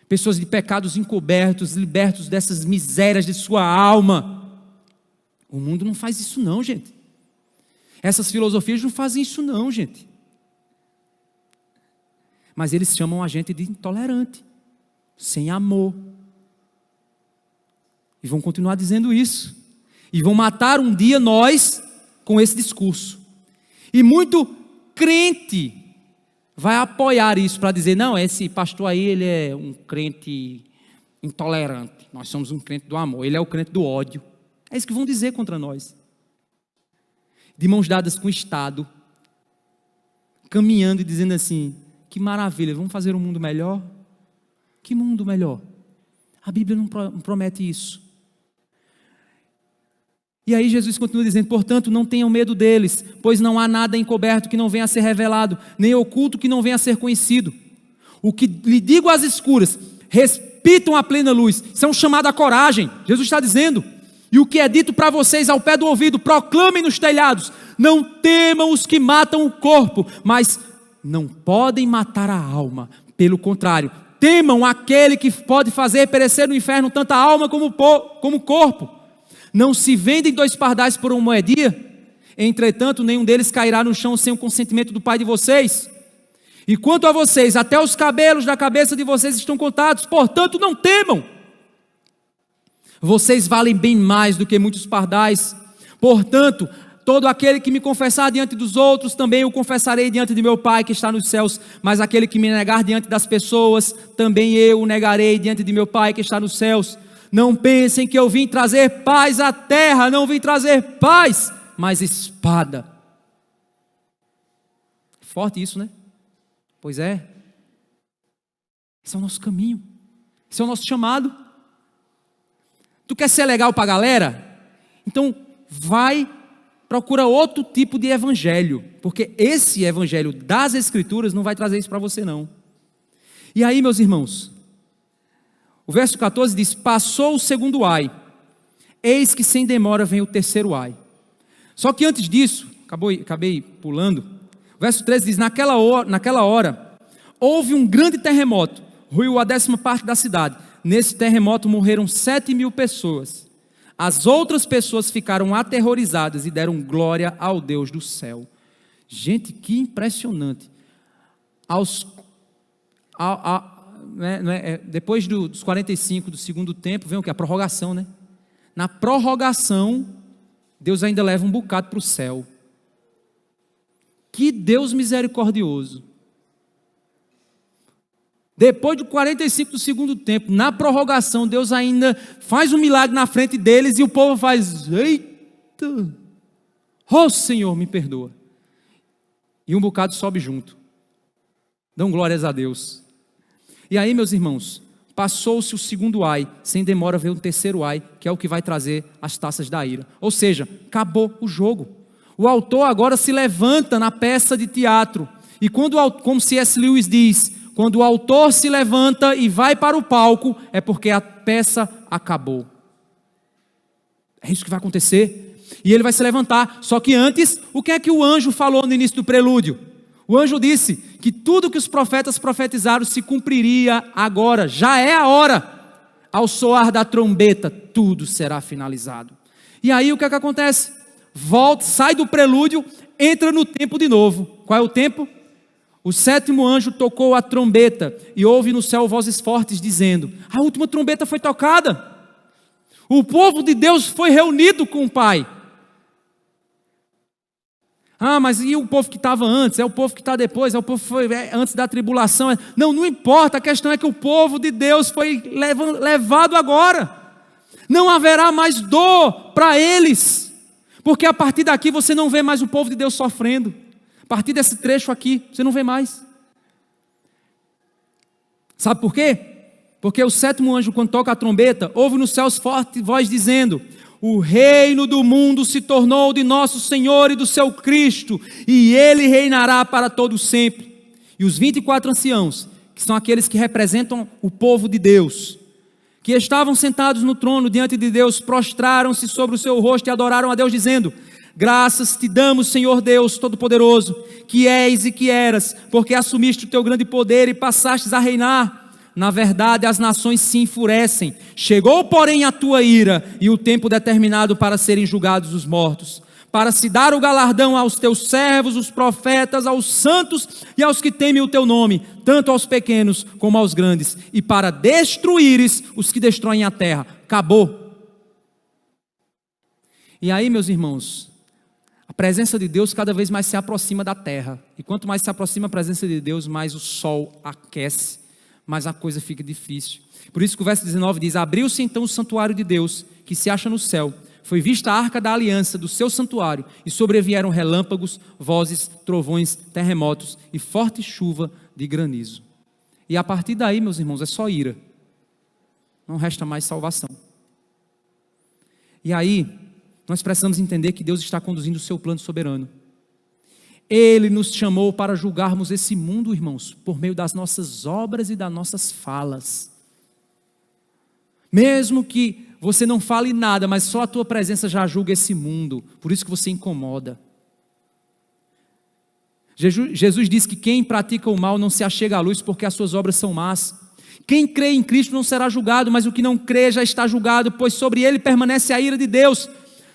Pessoas de pecados encobertos, libertos dessas misérias de sua alma. O mundo não faz isso não, gente. Essas filosofias não fazem isso não, gente. Mas eles chamam a gente de intolerante, sem amor. E vão continuar dizendo isso. E vão matar um dia nós com esse discurso. E muito crente vai apoiar isso para dizer, não, esse pastor aí, ele é um crente intolerante. Nós somos um crente do amor. Ele é o crente do ódio. É isso que vão dizer contra nós. De mãos dadas com o Estado, caminhando e dizendo assim, que maravilha, vamos fazer um mundo melhor? Que mundo melhor? A Bíblia não promete isso. E aí Jesus continua dizendo, portanto, não tenham medo deles, pois não há nada encoberto que não venha a ser revelado, nem oculto que não venha a ser conhecido. O que lhe digo às escuras, repitam a plena luz. Isso é um chamado à coragem, Jesus está dizendo. E o que é dito para vocês ao pé do ouvido, proclamem nos telhados. Não temam os que matam o corpo, mas não podem matar a alma. Pelo contrário, temam aquele que pode fazer perecer no inferno tanto a alma como o corpo. Não se vendem 2 pardais por uma moedia? Entretanto, nenhum deles cairá no chão sem o consentimento do Pai de vocês. E quanto a vocês, até os cabelos da cabeça de vocês estão contados. Portanto, não temam. Vocês valem bem mais do que muitos pardais. Portanto, Todo aquele que me confessar diante dos outros, também o confessarei diante de meu Pai que está nos céus. Mas aquele que me negar diante das pessoas, também eu o negarei diante de meu Pai que está nos céus. Não pensem que eu vim trazer paz à terra, não vim trazer paz, mas espada. Forte isso, né? Pois é. Esse é o nosso caminho. Esse é o nosso chamado. Tu quer ser legal para a galera? Então procura outro tipo de evangelho, porque esse evangelho das Escrituras não vai trazer isso para você não. E aí, meus irmãos, o verso 14 diz: passou o segundo ai, eis que sem demora vem o terceiro ai. Só que antes disso, acabei pulando, o verso 13 diz: naquela hora houve um grande terremoto, ruiu a 10ª parte da cidade. Nesse terremoto morreram 7.000 pessoas. As outras pessoas ficaram aterrorizadas e deram glória ao Deus do céu. Gente, que impressionante. Depois dos 45 do segundo tempo, vem o que? A prorrogação, né? Na prorrogação, Deus ainda leva um bocado para o céu. Que Deus misericordioso. Depois de 45 do segundo tempo, na prorrogação, Deus ainda faz um milagre na frente deles e o povo faz: eita, oh Senhor, me perdoa. E um bocado sobe junto. Dão glórias a Deus. E aí, meus irmãos, passou-se o segundo ai, sem demora veio o terceiro ai, que é o que vai trazer as taças da ira. Ou seja, acabou o jogo. O autor agora se levanta na peça de teatro. E como C.S. Lewis diz, quando o autor se levanta e vai para o palco, é porque a peça acabou. É isso que vai acontecer. E ele vai se levantar. Só que antes, o que é que o anjo falou no início do prelúdio? O anjo disse que tudo que os profetas profetizaram se cumpriria agora. Já é a hora. Ao soar da trombeta, tudo será finalizado. E aí o que é que acontece? Volta, sai do prelúdio, entra no tempo de novo. Qual é o tempo? O 7º anjo tocou a trombeta e houve no céu vozes fortes dizendo: a última trombeta foi tocada. O povo de Deus foi reunido com o Pai. Ah, mas e o povo que estava antes? É o povo que está depois? É o povo que foi antes da tribulação? Não importa, a questão é que o povo de Deus foi levado agora. Não haverá mais dor para eles, porque a partir daqui você não vê mais o povo de Deus sofrendo. A partir desse trecho aqui, você não vê mais. Sabe por quê? Porque o 7º anjo, quando toca a trombeta, ouve nos céus forte voz dizendo: o reino do mundo se tornou de nosso Senhor e do seu Cristo, e Ele reinará para todo sempre. E os 24 anciãos, que são aqueles que representam o povo de Deus, que estavam sentados no trono diante de Deus, prostraram-se sobre o seu rosto e adoraram a Deus, dizendo: graças te damos, Senhor Deus Todo-Poderoso, que és e que eras, porque assumiste o teu grande poder e passastes a reinar. Na verdade, as nações se enfurecem. Chegou, porém, a tua ira e o tempo determinado para serem julgados os mortos, para se dar o galardão aos teus servos, os profetas, aos santos e aos que temem o teu nome, tanto aos pequenos como aos grandes, e para destruíres os que destroem a terra. Acabou. E aí, meus irmãos, a presença de Deus cada vez mais se aproxima da terra. E quanto mais se aproxima a presença de Deus, mais o sol aquece, mais a coisa fica difícil. Por isso que o verso 19 diz: abriu-se então o santuário de Deus, que se acha no céu. Foi vista a arca da aliança do seu santuário, e sobrevieram relâmpagos, vozes, trovões, terremotos e forte chuva de granizo. E a partir daí, meus irmãos, é só ira. Não resta mais salvação. E aí, nós precisamos entender que Deus está conduzindo o seu plano soberano. Ele nos chamou para julgarmos esse mundo, irmãos, por meio das nossas obras e das nossas falas. Mesmo que você não fale nada, mas só a tua presença já julga esse mundo. Por isso que você incomoda. Jesus disse que quem pratica o mal não se achega à luz, porque as suas obras são más. Quem crê em Cristo não será julgado, mas o que não crê já está julgado, pois sobre ele permanece a ira de Deus.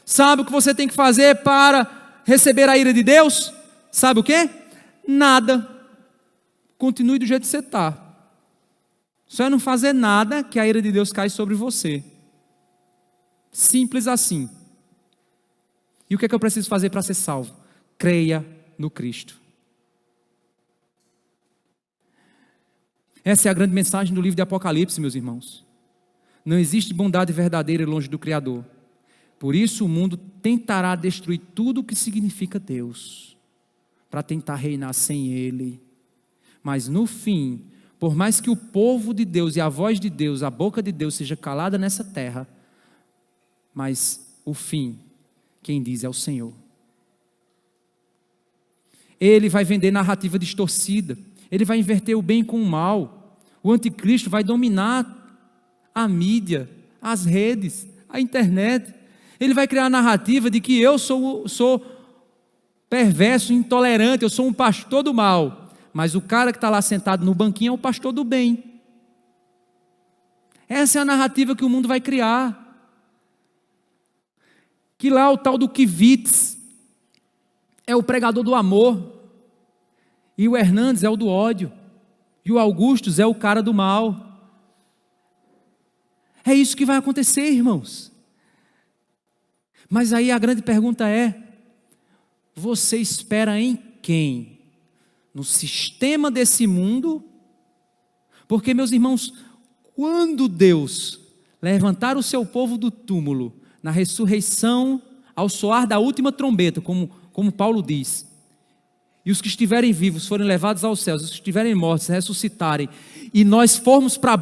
Sabe o que você tem que fazer para receber a ira de Deus? Sabe o quê? Nada. Continue do jeito que você está. Só é não fazer nada que a ira de Deus cai sobre você. Simples assim. E o que é que eu preciso fazer para ser salvo? Creia no Cristo. Essa é a grande mensagem do livro de Apocalipse, meus irmãos. Não existe bondade verdadeira longe do Criador. Por isso o mundo tentará destruir tudo o que significa Deus, para tentar reinar sem Ele. Mas no fim, por mais que o povo de Deus e a voz de Deus, a boca de Deus seja calada nessa terra, mas o fim, quem diz é o Senhor. Ele vai vender narrativa distorcida, ele vai inverter o bem com o mal, o anticristo vai dominar a mídia, as redes, a internet, ele vai criar a narrativa de que eu sou perverso, intolerante, eu sou um pastor do mal, mas o cara que está lá sentado no banquinho é o pastor do bem. Essa é a narrativa que o mundo vai criar. Que lá o tal do Kivitz é o pregador do amor, e o Hernandes é o do ódio, e o Augustus é o cara do mal. É isso que vai acontecer, irmãos. Mas aí a grande pergunta é: você espera em quem? No sistema desse mundo? Porque, meus irmãos, quando Deus levantar o seu povo do túmulo, na ressurreição, ao soar da última trombeta, como Paulo diz, e os que estiverem vivos forem levados aos céus, os que estiverem mortos ressuscitarem, e nós formos para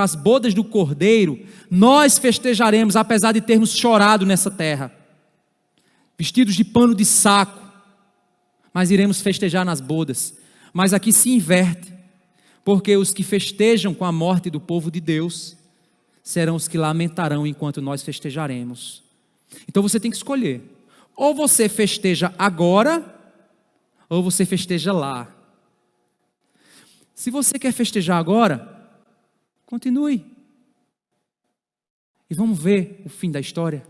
as bodas do Cordeiro, nós festejaremos, apesar de termos chorado nessa terra, vestidos de pano de saco, mas iremos festejar nas bodas. Mas aqui se inverte, porque os que festejam com a morte do povo de Deus serão os que lamentarão enquanto nós festejaremos. Então você tem que escolher: ou você festeja agora, ou você festeja lá. Se você quer festejar agora, continue. E vamos ver o fim da história.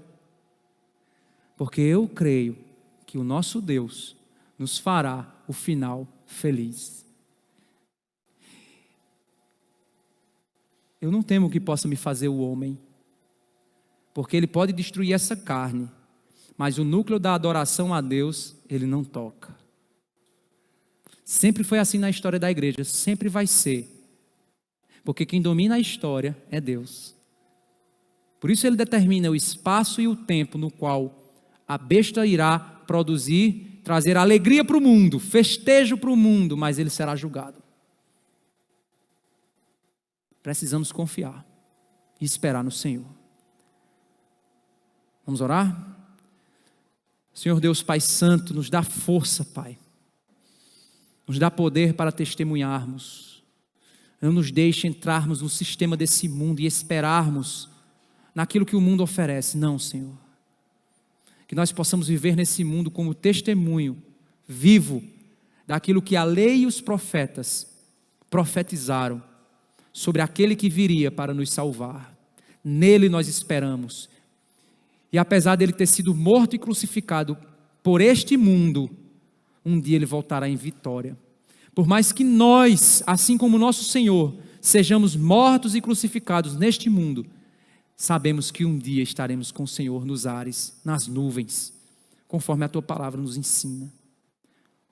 Porque eu creio que o nosso Deus nos fará o final feliz. Eu não temo que possa me fazer o homem, porque ele pode destruir essa carne, mas o núcleo da adoração a Deus, ele não toca. Sempre foi assim na história da igreja, sempre vai ser, porque quem domina a história é Deus. Por isso ele determina o espaço e o tempo no qual a besta irá produzir, trazer alegria para o mundo, festejo para o mundo, mas ele será julgado. Precisamos confiar e esperar no Senhor. Vamos orar? Senhor Deus Pai Santo, nos dá força, Pai. Nos dá poder para testemunharmos. Não nos deixe entrarmos no sistema desse mundo e esperarmos naquilo que o mundo oferece. Não, Senhor. Que nós possamos viver nesse mundo como testemunho vivo daquilo que a lei e os profetas profetizaram sobre aquele que viria para nos salvar. Nele nós esperamos. E apesar dele ter sido morto e crucificado por este mundo, um dia ele voltará em vitória. Por mais que nós, assim como nosso Senhor, sejamos mortos e crucificados neste mundo, sabemos que um dia estaremos com o Senhor nos ares, nas nuvens, conforme a Tua palavra nos ensina.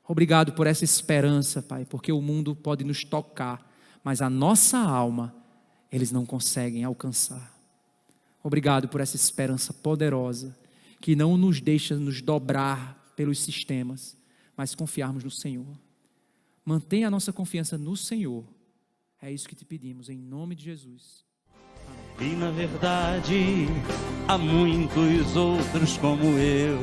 Obrigado por essa esperança, Pai, porque o mundo pode nos tocar, mas a nossa alma, eles não conseguem alcançar. Obrigado por essa esperança poderosa, que não nos deixa nos dobrar pelos sistemas, mas confiarmos no Senhor. Mantenha a nossa confiança no Senhor. É isso que te pedimos, em nome de Jesus. E na verdade, há muitos outros como eu,